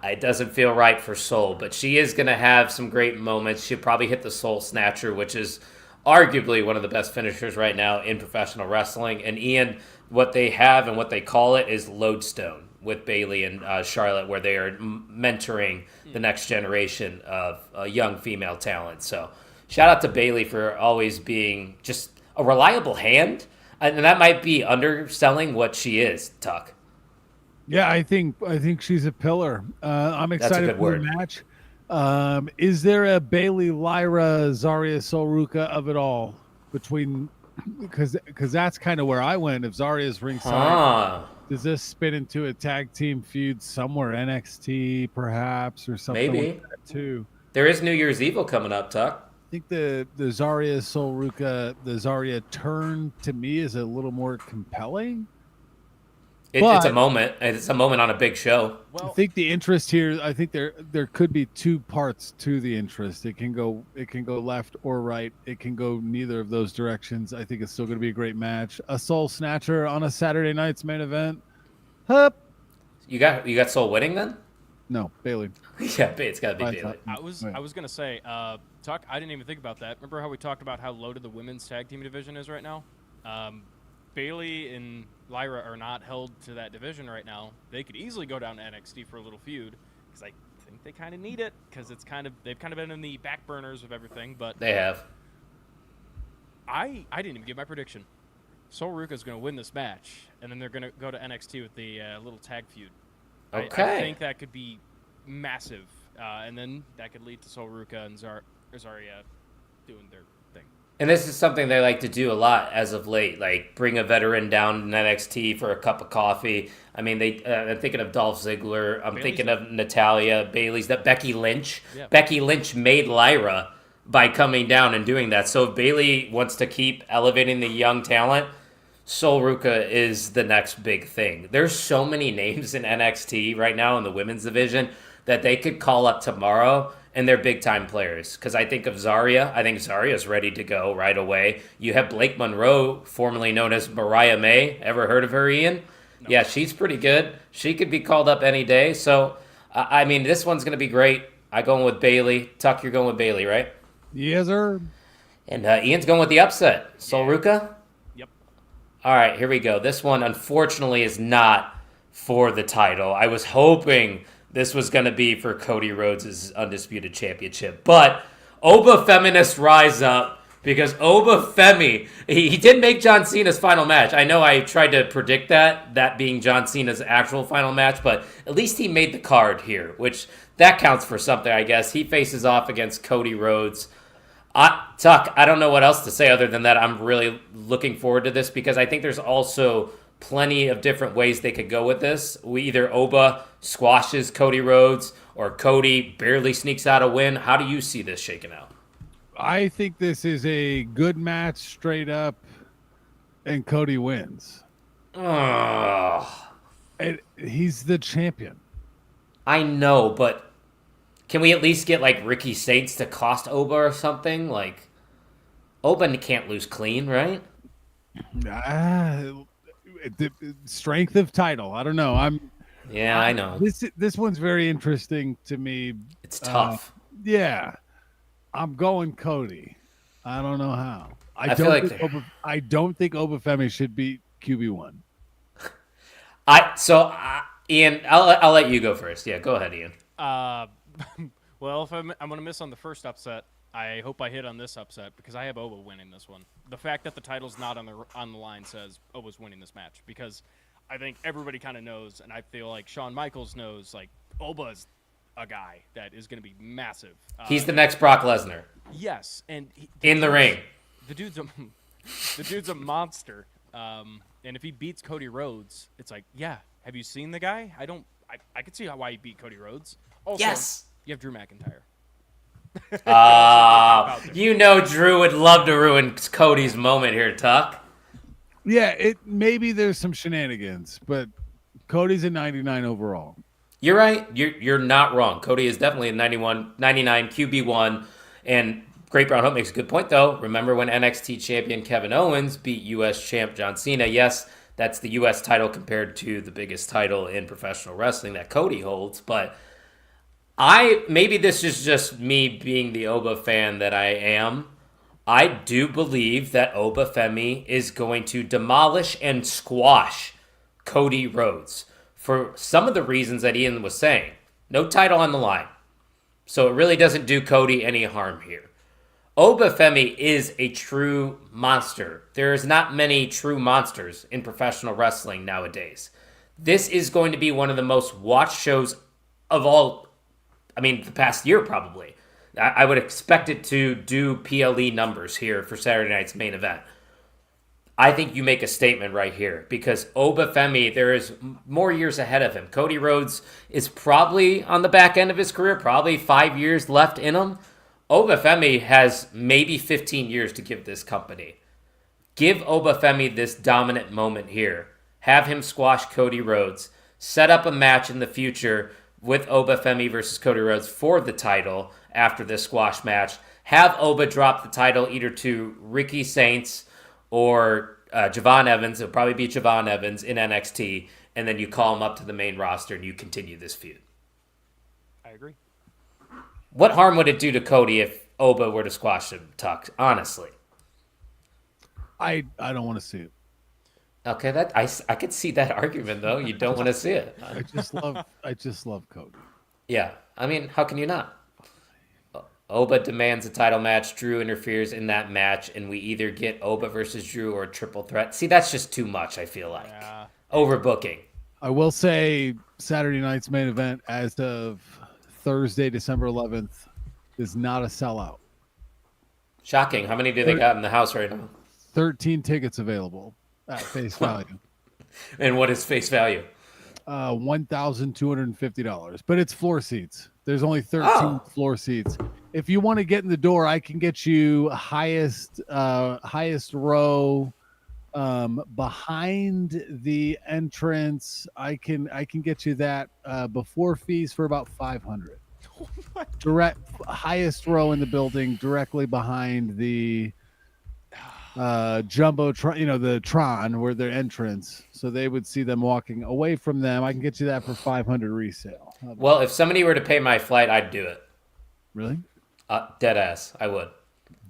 it doesn't feel right for Sol. But she is going to have some great moments. She'll probably hit the Soul Snatcher, which is arguably one of the best finishers right now in professional wrestling. And Ian, what they have and what they call it is Lodestone with Bailey and Charlotte, where they are mentoring the next generation of young female talent. So shout out to Bailey for always being just a reliable hand. And that might be underselling what she is, Tuck. Yeah, I think she's a pillar. I'm excited for the match. Is there a Bailey, Lyra, Zarya, Sol Ruka of it all between? Because that's kind of where I went. If Zarya's ringside, does this spin into a tag team feud somewhere, NXT perhaps, or something Maybe like that too? There is New Year's Evil coming up, Tuck. I think the Zarya, Sol Ruka, the Zarya turn to me is a little more compelling. It's a moment. It's a moment on a big show. Well, I think the interest here. I think there could be 2 parts to the interest. It can go left or right. It can go neither of those directions. I think it's still going to be a great match. A Soul Snatcher on a Saturday night's main event. Hup. You got Soul winning then? No, Bailey. Yeah, it's got to be Bailey. I was gonna say, Tuck. I didn't even think about that. Remember how we talked about how loaded the women's tag team division is right now? Bailey and Lyra are not held to that division right now. They could easily go down to NXT for a little feud because I think they kind of need it because they've kind of been in the back burners of everything. But they have. I didn't even give my prediction. Sol Ruka is going to win this match, and then they're going to go to NXT with the little tag feud. Okay. I think that could be massive, and then that could lead to Sol Ruka and Zarya doing their thing. And this is something they like to do a lot as of late, like bring a veteran down in NXT for a cup of coffee. I mean, I'm thinking of Dolph Ziggler. I'm thinking of Natalya, Bayley's, that Becky Lynch. Yeah. Becky Lynch made Lyra by coming down and doing that. So if Bayley wants to keep elevating the young talent, Sol Ruka is the next big thing. There's so many names in NXT right now in the women's division that they could call up tomorrow, and they're big-time players. Because I think of Zarya. I think Zarya's ready to go right away. You have Blake Monroe, formerly known as Mariah May. Ever heard of her, Ian? No. Yeah, she's pretty good. She could be called up any day. So, I mean, this one's going to be great. I'm going with Bailey. Tuck, you're going with Bailey, right? Yes, sir. And Ian's going with the upset. Sol Ruka? Yep. All right, here we go. This one, unfortunately, is not for the title. I was hoping this was going to be for Cody Rhodes' Undisputed Championship. But Oba Feminists rise up because Oba Femi, he did make John Cena's final match. I know I tried to predict that being John Cena's actual final match, but at least he made the card here, which that counts for something, I guess. He faces off against Cody Rhodes. Tuck, I don't know what else to say other than that I'm really looking forward to this because I think there's also plenty of different ways they could go with this. Either Oba squashes Cody Rhodes or Cody barely sneaks out a win. How do you see this shaking out? I think this is a good match straight up and Cody wins. And he's the champion. I know, but can we at least get like Ricky Saints to cost Oba or something? Like Oba can't lose clean, right? Strength of title. I don't know. Yeah, I know. This one's very interesting to me. It's tough. Yeah, I'm going Cody. I don't know how. I feel like I don't think Obafemi should be QB1. Ian, I'll let you go first. Yeah, go ahead, Ian. Well, if I'm going to miss on the first upset, I hope I hit on this upset because I have Oba winning this one. The fact that the title's not on the line says Oba's winning this match because I think everybody kind of knows, and I feel like Shawn Michaels knows, like, Oba's a guy that is going to be massive. He's the next Brock Lesnar. Yes, and in the ring. The dude's a monster. And if he beats Cody Rhodes, it's like, yeah, have you seen the guy? I could see why he beat Cody Rhodes. Also, yes. You have Drew McIntyre. You know Drew would love to ruin Cody's moment here, Tuck. Yeah, maybe there's some shenanigans, but Cody's a 99 overall. You're right. You're not wrong. Cody is definitely a 99 QB1. And Great Brown Hope makes a good point, though. Remember when NXT champion Kevin Owens beat U.S. champ John Cena? Yes, that's the U.S. title compared to the biggest title in professional wrestling that Cody holds. But maybe this is just me being the Oba fan that I am. I do believe that Obafemi is going to demolish and squash Cody Rhodes for some of the reasons that Ian was saying. No title on the line. So it really doesn't do Cody any harm here. Obafemi is a true monster. There is not many true monsters in professional wrestling nowadays. This is going to be one of the most watched shows of all, the past year probably. I would expect it to do PLE numbers here for Saturday night's main event. I think you make a statement right here because Obafemi, there is more years ahead of him. Cody Rhodes is probably on the back end of his career, probably 5 years left in him. Obafemi has maybe 15 years to give this company. Give Obafemi this dominant moment here. Have him squash Cody Rhodes. Set up a match in the future with Obafemi versus Cody Rhodes for the title after this squash match. Have Oba drop the title either to Ricky Saints or Javon Evans. It'll probably be Javon Evans in NXT. And then you call him up to the main roster and you continue this feud. I agree. What harm would it do to Cody if Oba were to squash him, Tuck? Honestly. I don't want to see it. Okay, I could see that argument though. You don't want to see it. I just love Cody. Yeah, how can you not? Oba demands a title match. Drew interferes in that match, and we either get Oba versus Drew or a triple threat. See, that's just too much. I feel like overbooking. I will say Saturday night's main event as of Thursday, December 11th, is not a sellout. Shocking. How many do they got in the house right now? 13 tickets available at face value. And what is face value? $1,250, but it's floor seats. There's only 13 floor seats. If you want to get in the door, I can get you highest row behind the entrance. I can get you that before fees for about $500. Direct highest row in the building, directly behind the jumbotron, the Tron, where their entrance. So they would see them walking away from them. I can get you that for $500 resale. Well, if somebody were to pay my flight, I'd do it. Really? Dead ass. I would.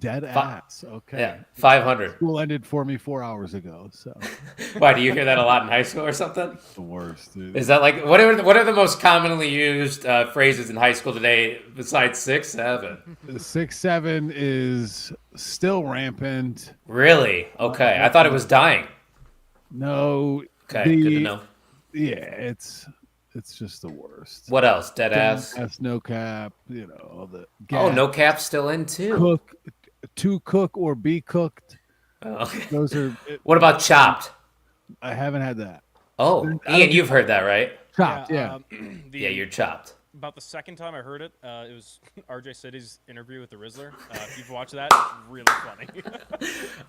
Dead ass. Okay. Yeah, 500. School ended for me 4 hours ago. So. Why, do you hear that a lot in high school or something? The worst, dude. Is that like what are the most commonly used phrases in high school today besides 6-7? 6-7 is still rampant. Really? Okay, I thought it was dying. No. Okay, good to know. Yeah, it's just the worst. What else? Dead ass, no cap. The no cap's still in too. Cook or be cooked. Oh, okay. Those are. What about chopped? I haven't had that. Oh, Ian, you've heard that, right? Chopped, yeah. Yeah, you're chopped. About the second time I heard it, it was RJ City's interview with the Rizzler. If you've watched that, it's really funny.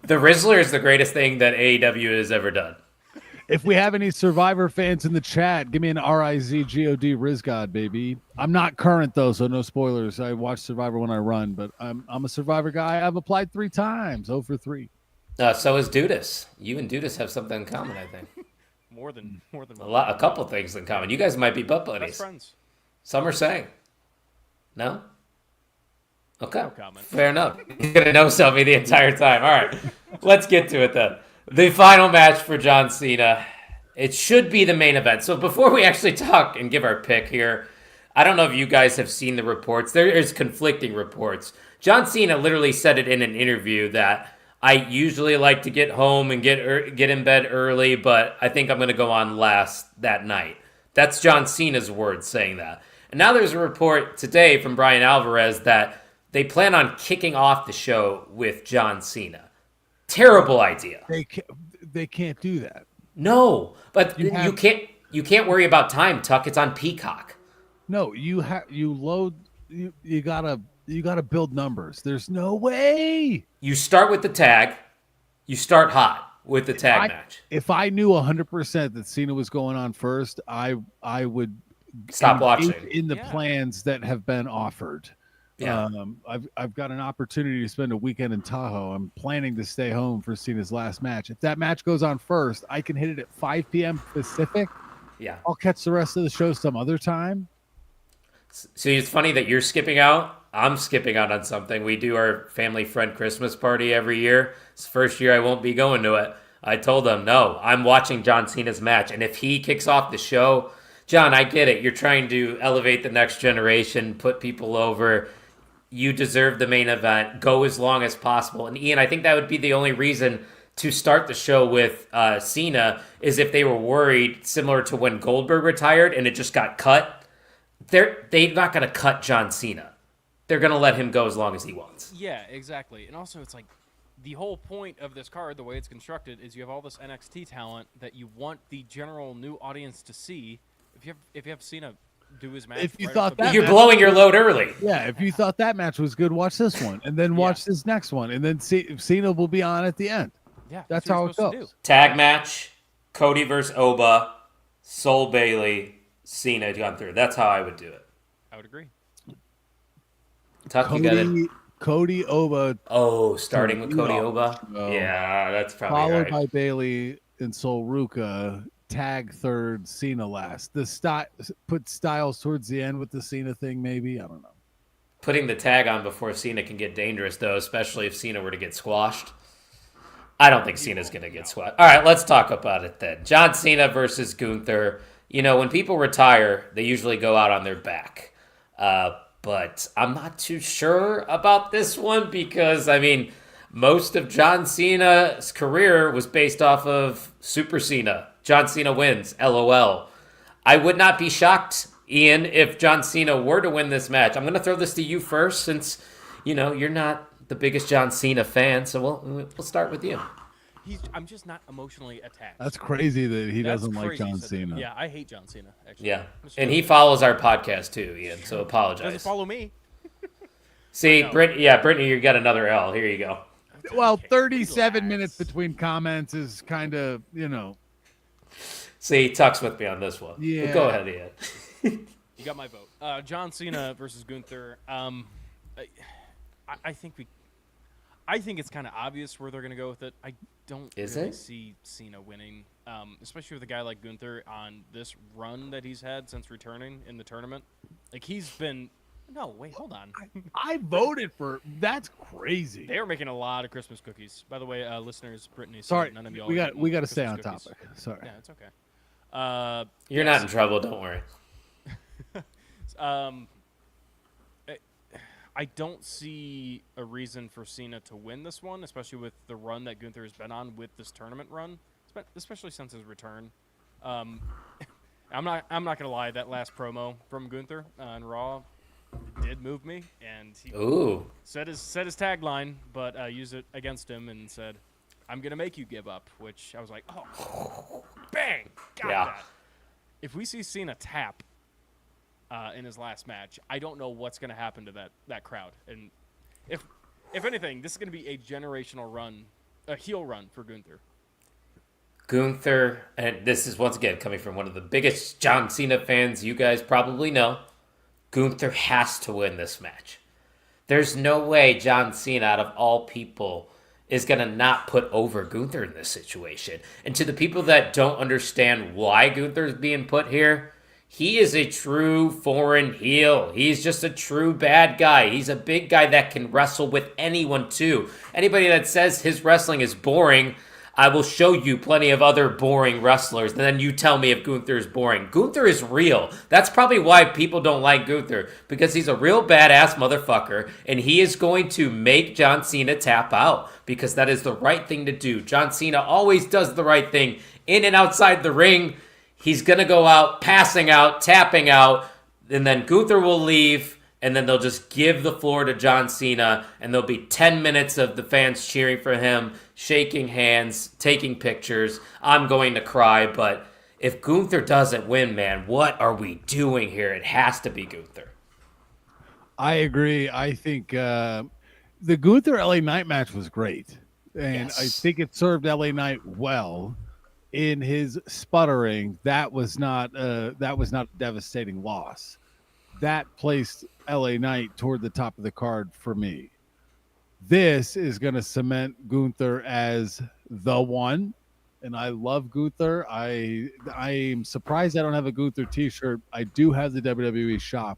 The Rizzler is the greatest thing that AEW has ever done. If we have any Survivor fans in the chat, give me an RIZGOD Rizgod, baby. I'm not current though, so no spoilers. I watch Survivor when I run, but I'm a Survivor guy. I've applied 3 times, 0 for 3. So is Dudas. You and Dudas have something in common, I think. more than A couple things in common. You guys might be butt buddies. best friends. Some are saying. No? Okay. No comment. Fair enough. You're going to know something the entire time. All right. Let's get to it then. The final match for John Cena. It should be the main event. So before we actually talk and give our pick here, I don't know if you guys have seen the reports. There is conflicting reports. John Cena literally said it in an interview that I usually like to get home and get in bed early, but I think I'm going to go on last that night. That's John Cena's words saying that. And now there's a report today from Brian Alvarez that they plan on kicking off the show with John Cena. Terrible idea. They can't do that. No, but you can't worry about time, Tuck. It's on Peacock. No, you gotta build numbers. There's no way. You start with the tag. You start hot with the tag match. If I knew 100% that Cena was going on first, I would stop watching in the plans that have been offered. Yeah. I've got an opportunity to spend a weekend in Tahoe. I'm planning to stay home for Cena's last match. If that match goes on first, I can hit it at 5 p.m. Pacific. Yeah. I'll catch the rest of the show some other time. See, it's funny that you're skipping out. I'm skipping out on something. We do our family friend Christmas party every year. It's the first year I won't be going to it. I told them, no, I'm watching John Cena's match. And if he kicks off the show, John, I get it. You're trying to elevate the next generation, put people over. You deserve the main event. Go as long as possible. And Ian, I think that would be the only reason to start the show with Cena is if they were worried, similar to when Goldberg retired and it just got cut. They're not going to cut John Cena. They're going to let him go as long as he wants. Yeah, exactly. And also, it's like the whole point of this card, the way it's constructed, is you have all this NXT talent that you want the general new audience to see. If you have Cena do his match, if you thought that you're blowing your load early. Yeah, if you thought that match was good, watch this one, and then watch this next one, and then Cena will be on at the end. Yeah, that's how it goes. Tag match: Cody versus Oba, Sol Bailey, Cena Gunther. That's how I would do it. I would agree. Tuck, you got it. Cody Oba. Oh, starting with Cody Oba. Yeah, that's probably followed right. by Bailey and Sol Ruka. Tag third, Cena last. Put Styles towards the end with the Cena thing, maybe. I don't know. Putting the tag on before Cena can get dangerous, though, especially if Cena were to get squashed. I don't think Cena's going to get squashed. All right, let's talk about it then. John Cena versus Gunther. You know, when people retire, they usually go out on their back. But I'm not too sure about this one because, I mean, most of John Cena's career was based off of Super Cena. John Cena wins, LOL. I would not be shocked, Ian, if John Cena were to win this match. I'm going to throw this to you first since, you know, you're not the biggest John Cena fan, so we'll start with you. I'm just not emotionally attached. That's crazy that he doesn't like John Cena. Yeah, I hate John Cena, actually. Yeah, and he follows our podcast too, Ian, so apologize. Doesn't follow me. See, Brittany, you got another L. Here you go. Well, 37 minutes between comments is kind of, you know. See, Tuck's with me on this one. Yeah. But go ahead, Ian. You got my vote. John Cena versus Gunther. I think it's kind of obvious where they're going to go with it. I don't see Cena winning, especially with a guy like Gunther on this run that he's had since returning in the tournament. Like, he's been... No, wait, hold on. I voted for... That's crazy. They were making a lot of Christmas cookies. By the way, listeners, Brittany, sorry, none of y'all we got to stay on cookies. topic. Sorry. Yeah, it's okay. You're not in trouble, don't worry. I don't see a reason for Cena to win this one, especially with the run that Gunther has been on with this tournament run, especially since his return. I'm not gonna lie, that last promo from Gunther on Raw did move me, and he said his tagline, but used it against him and said, "I'm gonna make you give up," which I was like, "Oh, bang, got that." If we see Cena tap in his last match, I don't know what's going to happen to that crowd. And if anything, this is going to be a generational run, a heel run for Gunther. Gunther, and this is once again coming from one of the biggest John Cena fans you guys probably know, Gunther has to win this match. There's no way John Cena, out of all people, is going to not put over Gunther in this situation. And to the people that don't understand why Gunther is being put here, he is a true foreign heel. He's just a true bad guy. He's a big guy that can wrestle with anyone, too. Anybody that says his wrestling is boring, I will show you plenty of other boring wrestlers, and then you tell me if Gunther is boring. Gunther is real. That's probably why people don't like Gunther, because he's a real badass motherfucker, and he is going to make John Cena tap out, because that is the right thing to do. John Cena always does the right thing in and outside the ring. He's going to go out, passing out, tapping out, and then Gunther will leave, and then they'll just give the floor to John Cena, and there'll be 10 minutes of the fans cheering for him, shaking hands, taking pictures. I'm going to cry, but if Gunther doesn't win, man, what are we doing here? It has to be Gunther. I agree. I think the Gunther LA Knight match was great, and Yes. I think it served LA Knight well. In his sputtering, that was not a devastating loss. That placed LA Knight toward the top of the card for me. This is going to cement Gunther as the one, and I love Gunther. I'm surprised I don't have a Gunther t-shirt. I do have the WWE shop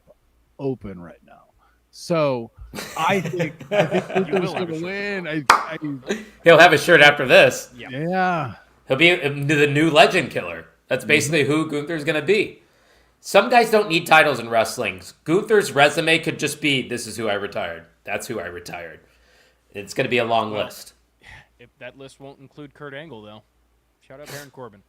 open right now. So I think Gunther's going to win. He'll have a shirt after this. Yeah. He'll be the new legend killer. That's basically who Gunther's going to be. Some guys don't need titles in wrestling. Gunther's resume could just be, this is who I retired. That's who I retired. It's going to be a long list. If that list won't include Kurt Angle, though. Shout out Baron Corbin.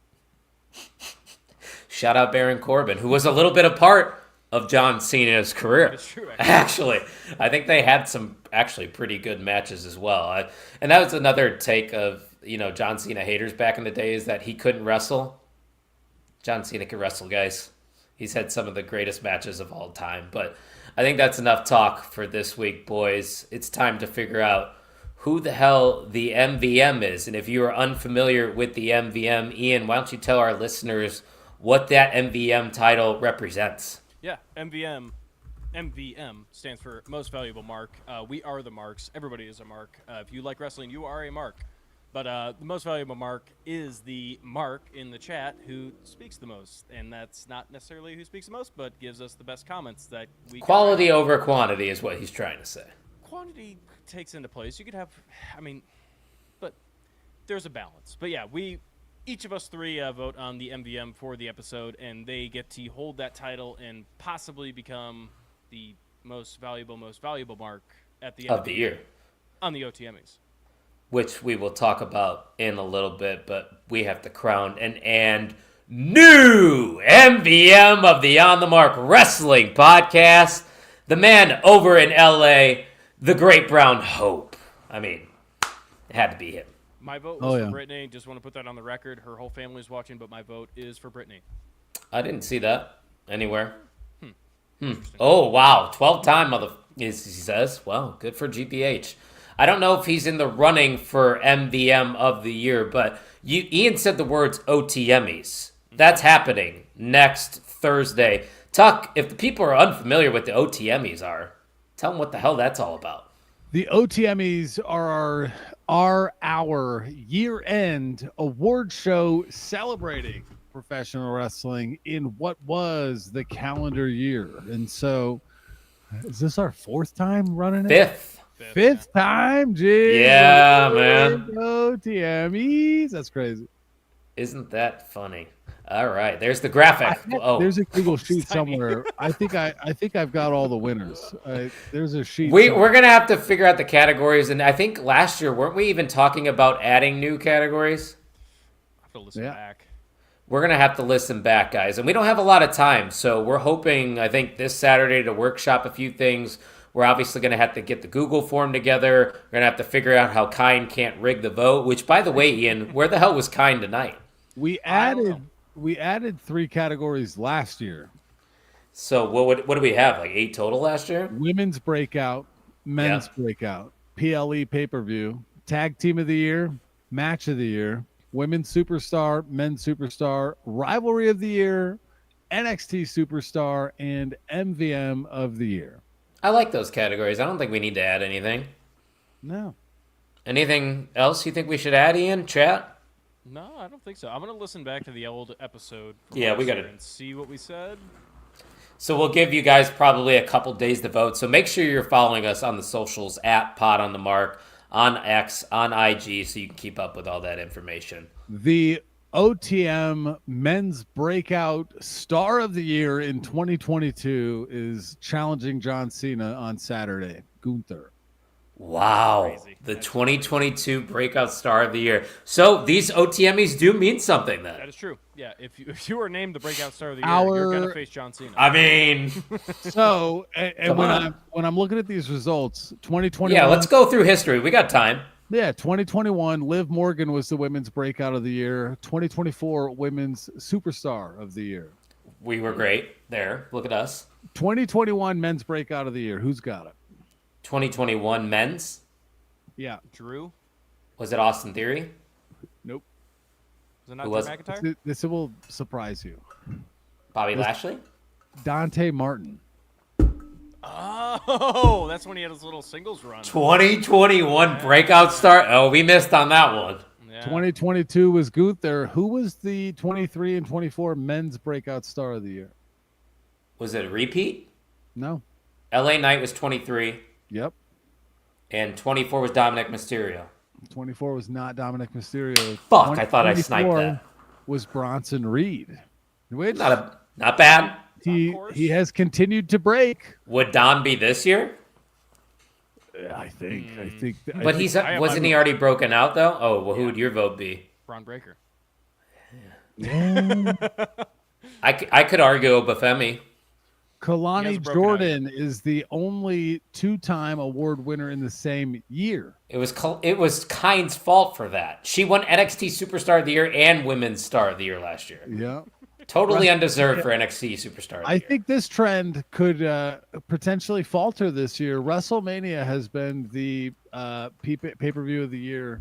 Shout out Baron Corbin, who was a little bit a part of John Cena's career. That's true, Actually, I think they had some actually pretty good matches as well. And that was another take of, John Cena haters back in the day, is that he couldn't wrestle. John Cena could wrestle, guys. He's had some of the greatest matches of all time. But I think that's enough talk for this week, boys. It's time to figure out who the hell the MVM is. And if you are unfamiliar with the MVM, Ian, why don't you tell our listeners what that MVM title represents? Yeah, MVM stands for Most Valuable Mark. We are the marks. Everybody is a mark. If you like wrestling, you are a mark. But the most valuable mark is the mark in the chat who speaks the most. And that's not necessarily who speaks the most, but gives us the best comments that we Quality over quantity is what he's trying to say. Quantity takes into place. You could have, but there's a balance. But yeah, each of us three vote on the MVM for the episode, and they get to hold that title and possibly become the most valuable mark at the end of the year on the OTMEs. Which we will talk about in a little bit, but we have to crown and new MVM of the On the Mark Wrestling Podcast, the man over in LA, the Great Brown Hope. I mean, it had to be him. My vote was for Brittany. Just want to put that on the record. Her whole family's watching, but my vote is for Brittany. I didn't see that anywhere. Oh, wow. 12-time he says. Wow, good for GPH. I don't know if he's in the running for MVM of the year, but Ian said the words OTMEs. That's happening next Thursday. Tuck, if the people are unfamiliar with the OTMEs tell them what the hell that's all about. The OTMEs are our year-end award show celebrating professional wrestling in what was the calendar year. And so, is this our fourth time running it? Fifth time? Geez. Yeah, man. OTMEs. That's crazy. Isn't that funny? All right, there's the graphic. There's a Google sheet somewhere. I think I've got all the winners. There's a sheet. We're gonna have to figure out the categories, and I think last year weren't we even talking about adding new categories? I have to listen back. We're gonna have to listen back, guys, and we don't have a lot of time, so we're hoping I think this Saturday to workshop a few things. We're obviously going to have to get the Google form together. We're going to have to figure out how Kine can't rig the vote, which, by the way, Ian, where the hell was Kine tonight? We added 3 categories last year. So what do we have, like 8 total last year? Women's breakout, men's breakout, PLE pay-per-view, tag team of the year, match of the year, women's superstar, men's superstar, rivalry of the year, NXT superstar, and MVM of the year. I like those categories. I don't think we need to add anything. No. Anything else you think we should add, Ian? Chat? No, I don't think so. I'm gonna listen back to the old episode. Yeah, we gotta and see what we said. So we'll give you guys probably a couple days to vote. So make sure you're following us on the socials at Pod on the Mark, on X, on IG, so you can keep up with all that information. The OTM Men's Breakout Star of the Year in 2022 is challenging John Cena on Saturday. Gunther. Wow. Crazy. The 2022 Breakout Star of the Year. So these OTMs do mean something then. That is true. Yeah, if you were named the breakout star of the year, you're gonna face John Cena. I mean, So, and when I'm looking at these results, 2021. yeah, let's go through history. We got time. Yeah, 2021, Liv Morgan was the Women's Breakout of the Year. 2024, Women's Superstar of the Year. We were great there. Look at us. 2021, Men's Breakout of the Year. Who's got it? 2021 men's. Yeah. Drew. Was it Austin Theory? Nope. Was it not Who Drew was it? McIntyre? This will surprise you. Bobby Lashley? Dante Martin. Oh, that's when he had his little singles run. 2021 Breakout Star. Oh, we missed on that one. Yeah. 2022 was Gunther. Who was the 23 and 24 Men's Breakout Star of the Year? Was it a repeat? No. LA Knight was 23, Yep. and 24 was Dominic Mysterio. 24 was not Dominic Mysterio. Fuck, I thought I sniped 24 that. Was Bronson Reed. Which Not bad. he has continued to break. Would Dom be this year? I think. But wasn't he already broken out though? Oh, well, who would your vote be? Braun Breaker. I could argue Obafemi. He has Kalani a broken Jordan is the only two-time award winner in the same year. It was Kind's fault for that. She won NXT Superstar of the Year and Women's Star of the Year last year. Yeah. Totally undeserved for NXT Superstar of the I Year. think this trend could potentially falter this year. WrestleMania has been the pay-per-view of the year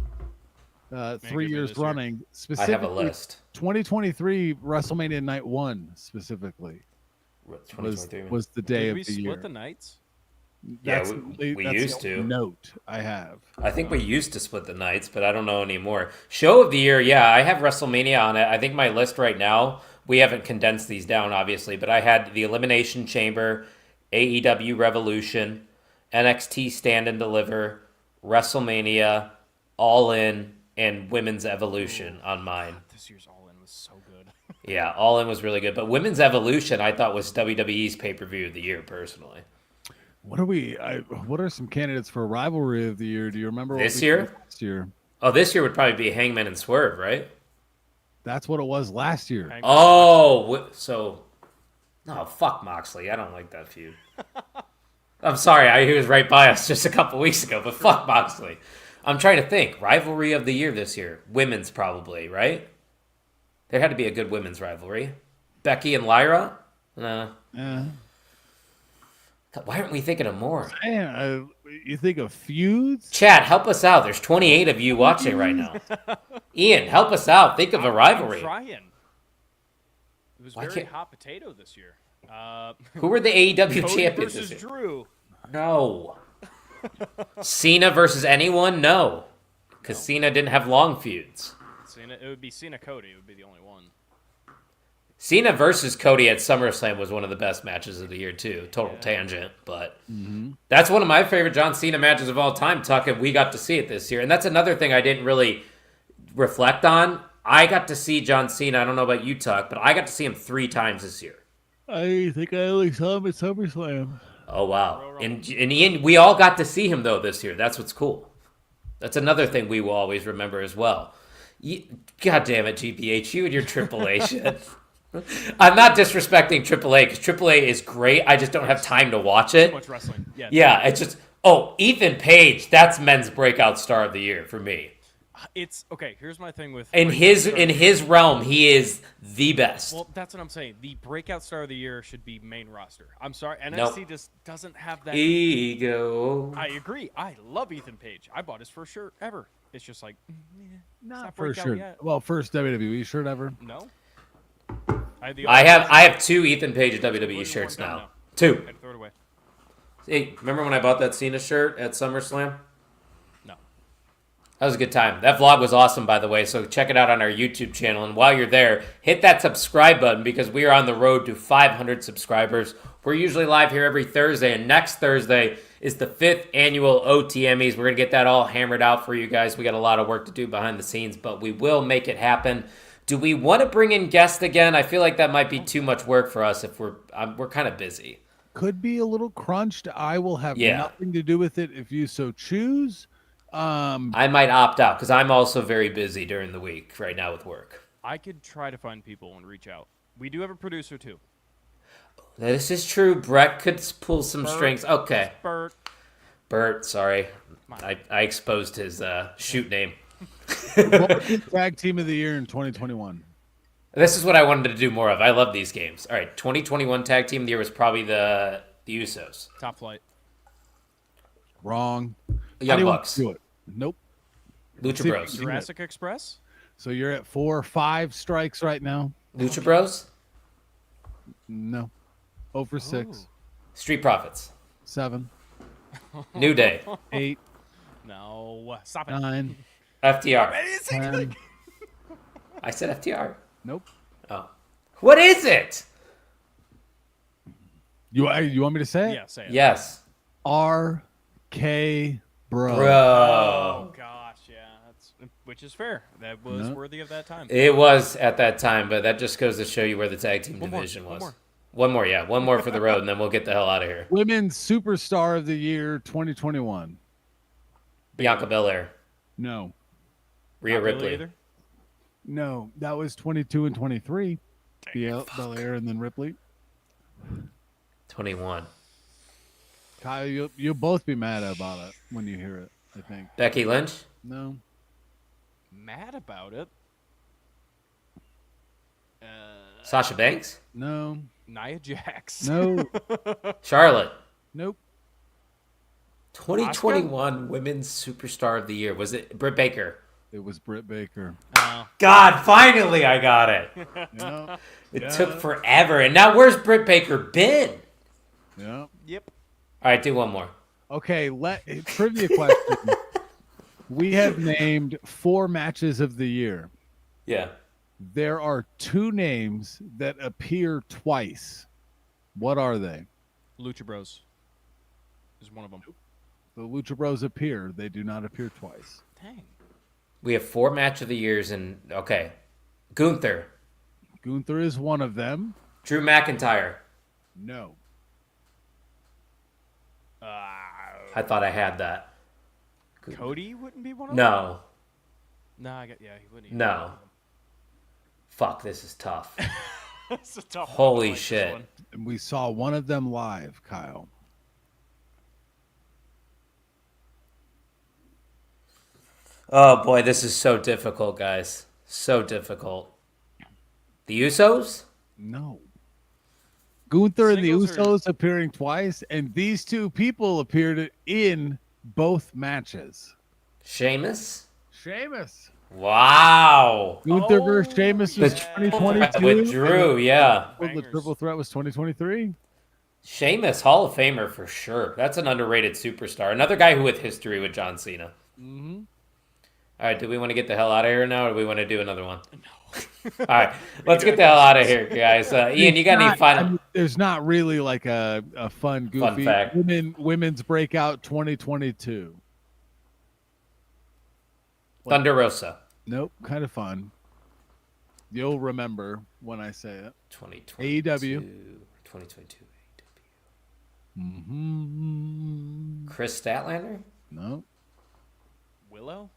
3 years this year. running. I Specifically, have a list. 2023 WrestleMania Night 1 specifically 2023. was the day Did of we the split year. the nights? Yeah, That's we that's used the to. note I have. I think we used to split the nights, but I don't know anymore. Show of the year, yeah, I have WrestleMania on it. I think my list right now, we haven't condensed these down, obviously, but I had the Elimination Chamber, AEW Revolution, NXT Stand and Deliver, WrestleMania, All In, and Women's Evolution on mine. This year's All In was so good. Yeah, All In was really good, but Women's Evolution I thought was WWE's pay-per-view of the year, personally. What are some candidates for rivalry of the year? Do you remember what This we year? did last year? Oh, this year would probably be Hangman and Swerve, right? That's what it was last year. Hangman. Oh, so no, fuck Moxley. I don't like that feud. I'm sorry, he was right by us just a couple weeks ago, but fuck Moxley. I'm trying to think. Rivalry of the year this year. Women's probably, right? There had to be a good women's rivalry. Becky and Lyra? No. Yeah. Why aren't we thinking of more? Man, you think of feuds? Chat, help us out. There's 28 of you watching right now. Ian, help us out. Think of a rivalry. I'm trying. It was Why very can't- hot potato this year. Who were the AEW Cody champions versus this year? Drew. No. Cena versus anyone? No. Because Cena didn't have long feuds. Cena, it would be Cena Cody. It would be the only one. Cena versus Cody at SummerSlam was one of the best matches of the year, too. Total tangent, but that's one of my favorite John Cena matches of all time, Tuck, and we got to see it this year. And that's another thing I didn't really reflect on. I got to see John Cena, I don't know about you, Tuck, but I got to see him 3 times this year. I think I only saw him at SummerSlam. Oh, wow. And Ian, we all got to see him, though, this year. That's what's cool. That's another thing we will always remember as well. God damn it, GPH, you and your AAA shit. I'm not disrespecting AAA, because AAA is great. I just don't have time to watch it. Too much wrestling. Yeah. Yeah, it's just... Oh, Ethan Page, that's men's breakout star of the year for me. It's okay. Here's my thing with In his realm, he is the best. Well, that's what I'm saying. The breakout star of the year should be main roster. I'm sorry, NXT Nope. just doesn't have that. Ego. I agree. I love Ethan Page. I bought his first shirt ever. It's just like Not breakout first shirt. yet. Well, first WWE shirt ever. No. I have 2 Ethan Page WWE shirts One gone now. 2. I had to throw it away. Hey, remember when I bought that Cena shirt at SummerSlam? No. That was a good time. That vlog was awesome, by the way, so check it out on our YouTube channel. And while you're there, hit that subscribe button because we are on the road to 500 subscribers. We're usually live here every Thursday, and next Thursday is the 5th annual OTMEs. We're going to get that all hammered out for you guys. We got a lot of work to do behind the scenes, but we will make it happen. Do we want to bring in guests again? I feel like that might be too much work for us if we're kind of busy. Could be a little crunched. I will have nothing to do with it if you so choose. I might opt out because I'm also very busy during the week right now with work. I could try to find people and reach out. We do have a producer too. This is true. Brett could pull some strings. Okay. Bert, sorry. I exposed his shoot name. What was the tag team of the year in 2021? This is what I wanted to do more of. I love these games. All right, 2021 tag team of the year was probably the Usos. Top Flight. Wrong. Young Bucks. Do it. Nope. Lucha Bros. Jurassic Express? So you're at 4 or 5 strikes right now? Lucha Bros? No. Over 6. Street Profits. 7. New Day. 8. No. Stop it. 9. FTR. 10. I said FTR. Nope. Oh. What is it? You want me to say it? Yeah, say it. Yes. RK Bro. Oh, gosh, yeah. Which is fair. That was worthy of that time. It was at that time, but that just goes to show you where the tag team division was. One more, yeah. One more for the road, and then we'll get the hell out of here. Women's Superstar of the Year 2021. Bianca Belair. No. Rhea Ripley. No, that was 22 and 23. Belair and then Ripley. 21. Kyle, you'll both be mad about it when you hear it, I think. Becky Lynch? No. Mad about it? Sasha Banks? No. Nia Jax. No. Charlotte? Nope. 2021 Women's Superstar of the Year. Was it Britt Baker? It was Britt Baker. God, finally I got it. Yeah. It took forever. And now where's Britt Baker been? Yeah. Yep. All right, do one more. Okay, trivia question. We have named 4 matches of the year. Yeah. There are 2 names that appear twice. What are they? Lucha Bros is one of them. The Lucha Bros appear. They do not appear twice. Dang. We have 4 match of the years and okay. Gunther. Gunther is one of them. Drew McIntyre. No. I thought I had that. Cody wouldn't be one of them? No. No, he wouldn't. No. Fuck, this is tough. It's a tough one. Holy I like this shit. one. And we saw one of them live, Kyle. Oh boy, this is so difficult, guys. So difficult. The Usos? No. Gunther and the Singles Usos appearing twice, and these 2 people appeared in both matches. Sheamus? Sheamus. Wow. Gunther versus Sheamus was 2022. With Drew, yeah. The triple threat was 2023. Sheamus, Hall of Famer for sure. That's an underrated superstar. Another guy who with history with John Cena. Mm-hmm. All right, do we want to get the hell out of here now, or do we want to do another one? No. All right, let's get the hell out of here, guys. Ian, you got any final? There's not really like a fun, goofy fact. women's breakout 2022. Thunder Rosa. Nope, kind of fun. You'll remember when I say it. 2022. AEW. 2022 AEW. Mm-hmm. Chris Statlander? No. Willow?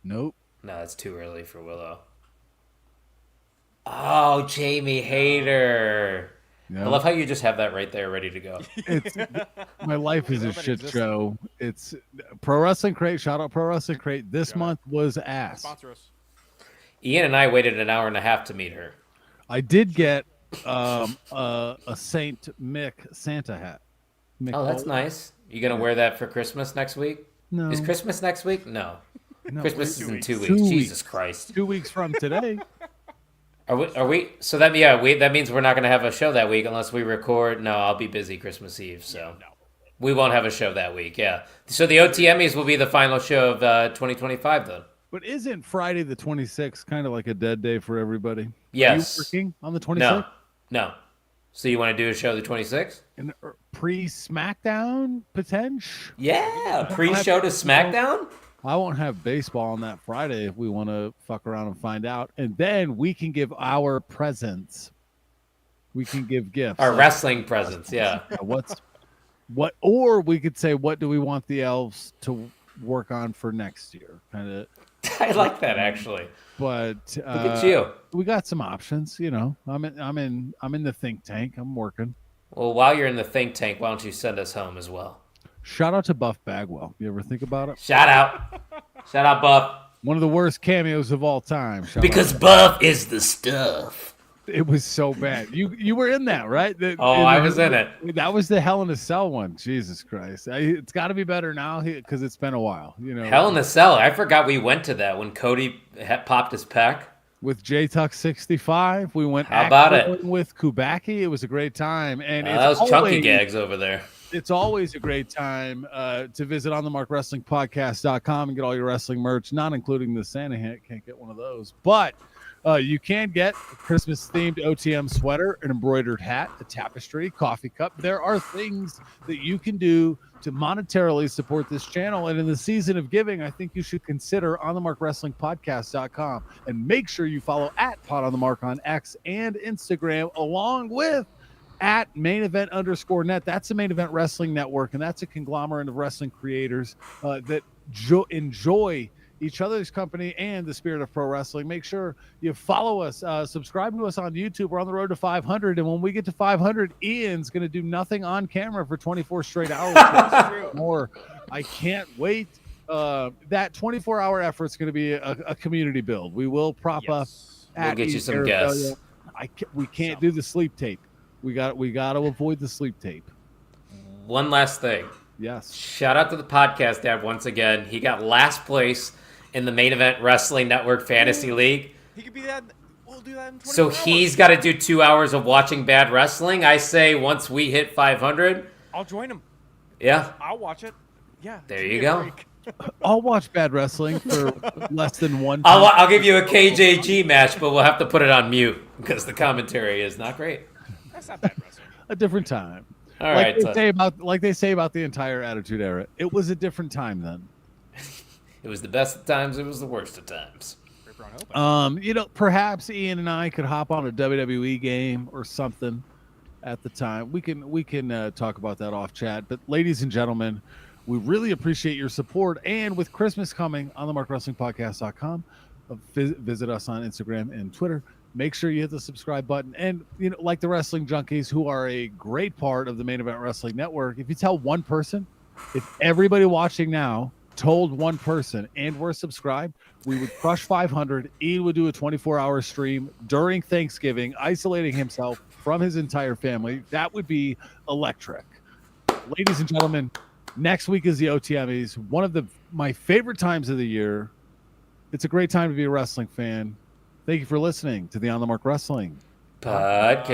Nope. No, that's too early for Willow. Oh, Jamie Hayter. No. I love how you just have that right there ready to go. My life is a shit show. It's Pro Wrestling Crate. Shout out Pro Wrestling Crate. This month was ass. Sponsor us. Ian and I waited an hour and a half to meet her. I did get a Saint Mick Santa hat. Mick Oh, that's nice. You going to wear that for Christmas next week? No. Is Christmas next week? No. No, Christmas is in 2 weeks. 2 weeks. Jesus Christ. 2 weeks from today. Are we? So that means we're not going to have a show that week unless we record. No, I'll be busy Christmas Eve. So We won't have a show that week, yeah. So the OTMEs will be the final show of 2025, then. But isn't Friday the 26th kind of like a dead day for everybody? Yes. Are you working on the 26th? No. So you want to do a show the 26th? And pre-SmackDown potential? Yeah, pre-show to SmackDown? I won't have baseball on that Friday if we want to fuck around and find out. And then we can give our presents. We can give gifts. Our wrestling presents, yeah. Or we could say, what do we want the elves to work on for next year? Kind of. I like that, actually. But look at you. We got some options. You know, I'm in the think tank. I'm working. Well, while you're in the think tank, why don't you send us home as well? Shout out to Buff Bagwell. You ever think about it? Shout out, Buff. One of the worst cameos of all time. Because Buff is the stuff. It was so bad. You were in that, right? I was in it. That was the Hell in a Cell one. Jesus Christ. It's got to be better now because it's been a while. You know, Hell in a Cell. I forgot we went to that when Cody popped his pec. With J-Tuck 65. We went How about it? With Kubaki. It was a great time. And that was chunky gags over there. It's always a great time to visit onthemarkwrestlingpodcast.com and get all your wrestling merch, not including the Santa hat. Can't get one of those. But you can get a Christmas-themed OTM sweater, an embroidered hat, a tapestry, coffee cup. There are things that you can do to monetarily support this channel. And in the season of giving, I think you should consider onthemarkwrestlingpodcast.com. And make sure you follow @PodOnTheMark on X and Instagram, along with @main_event_net. That's the Main Event Wrestling Network, and that's a conglomerate of wrestling creators that enjoy each other's company and the spirit of pro wrestling. Make sure you follow us, subscribe to us on YouTube. We're on the road to 500, and when we get to 500, Ian's going to do nothing on camera for 24 straight hours. More. I can't wait. That 24-hour effort is going to be a community build. We will prop up. We'll get you some guests. We can't do the sleep tape. We got to avoid the sleep tape. One last thing. Yes. Shout out to the podcast dad once again. He got last place in the Main Event Wrestling Network Fantasy League. He could be that. We'll do that in 24 So hours. he's got to do 2 hours of watching bad wrestling. I say once we hit 500. I'll join him. Yeah. I'll watch it. Yeah. There you go. I'll watch bad wrestling for less than one. I'll give you a KJG match, but we'll have to put it on mute because the commentary is not great. That's not bad wrestling. A different time. All like right. they say about the entire Attitude Era. It was a different time then. It was the best of times. It was the worst of times. Perhaps Ian and I could hop on a WWE game or something at the time. We can talk about that off chat. But ladies and gentlemen, we really appreciate your support. And with Christmas coming, on themarkwrestlingpodcast.com, visit us on Instagram and Twitter. Make sure you hit the subscribe button. And, like the Wrestling Junkies, who are a great part of the Main Event Wrestling Network, if you tell one person, if everybody watching now told one person and we're subscribed, we would crush 500. Ian would do a 24-hour stream during Thanksgiving, isolating himself from his entire family. That would be electric. Ladies and gentlemen, next week is the OTMEs, one of my favorite times of the year. It's a great time to be a wrestling fan. Thank you for listening to the On the Mark Wrestling Podcast.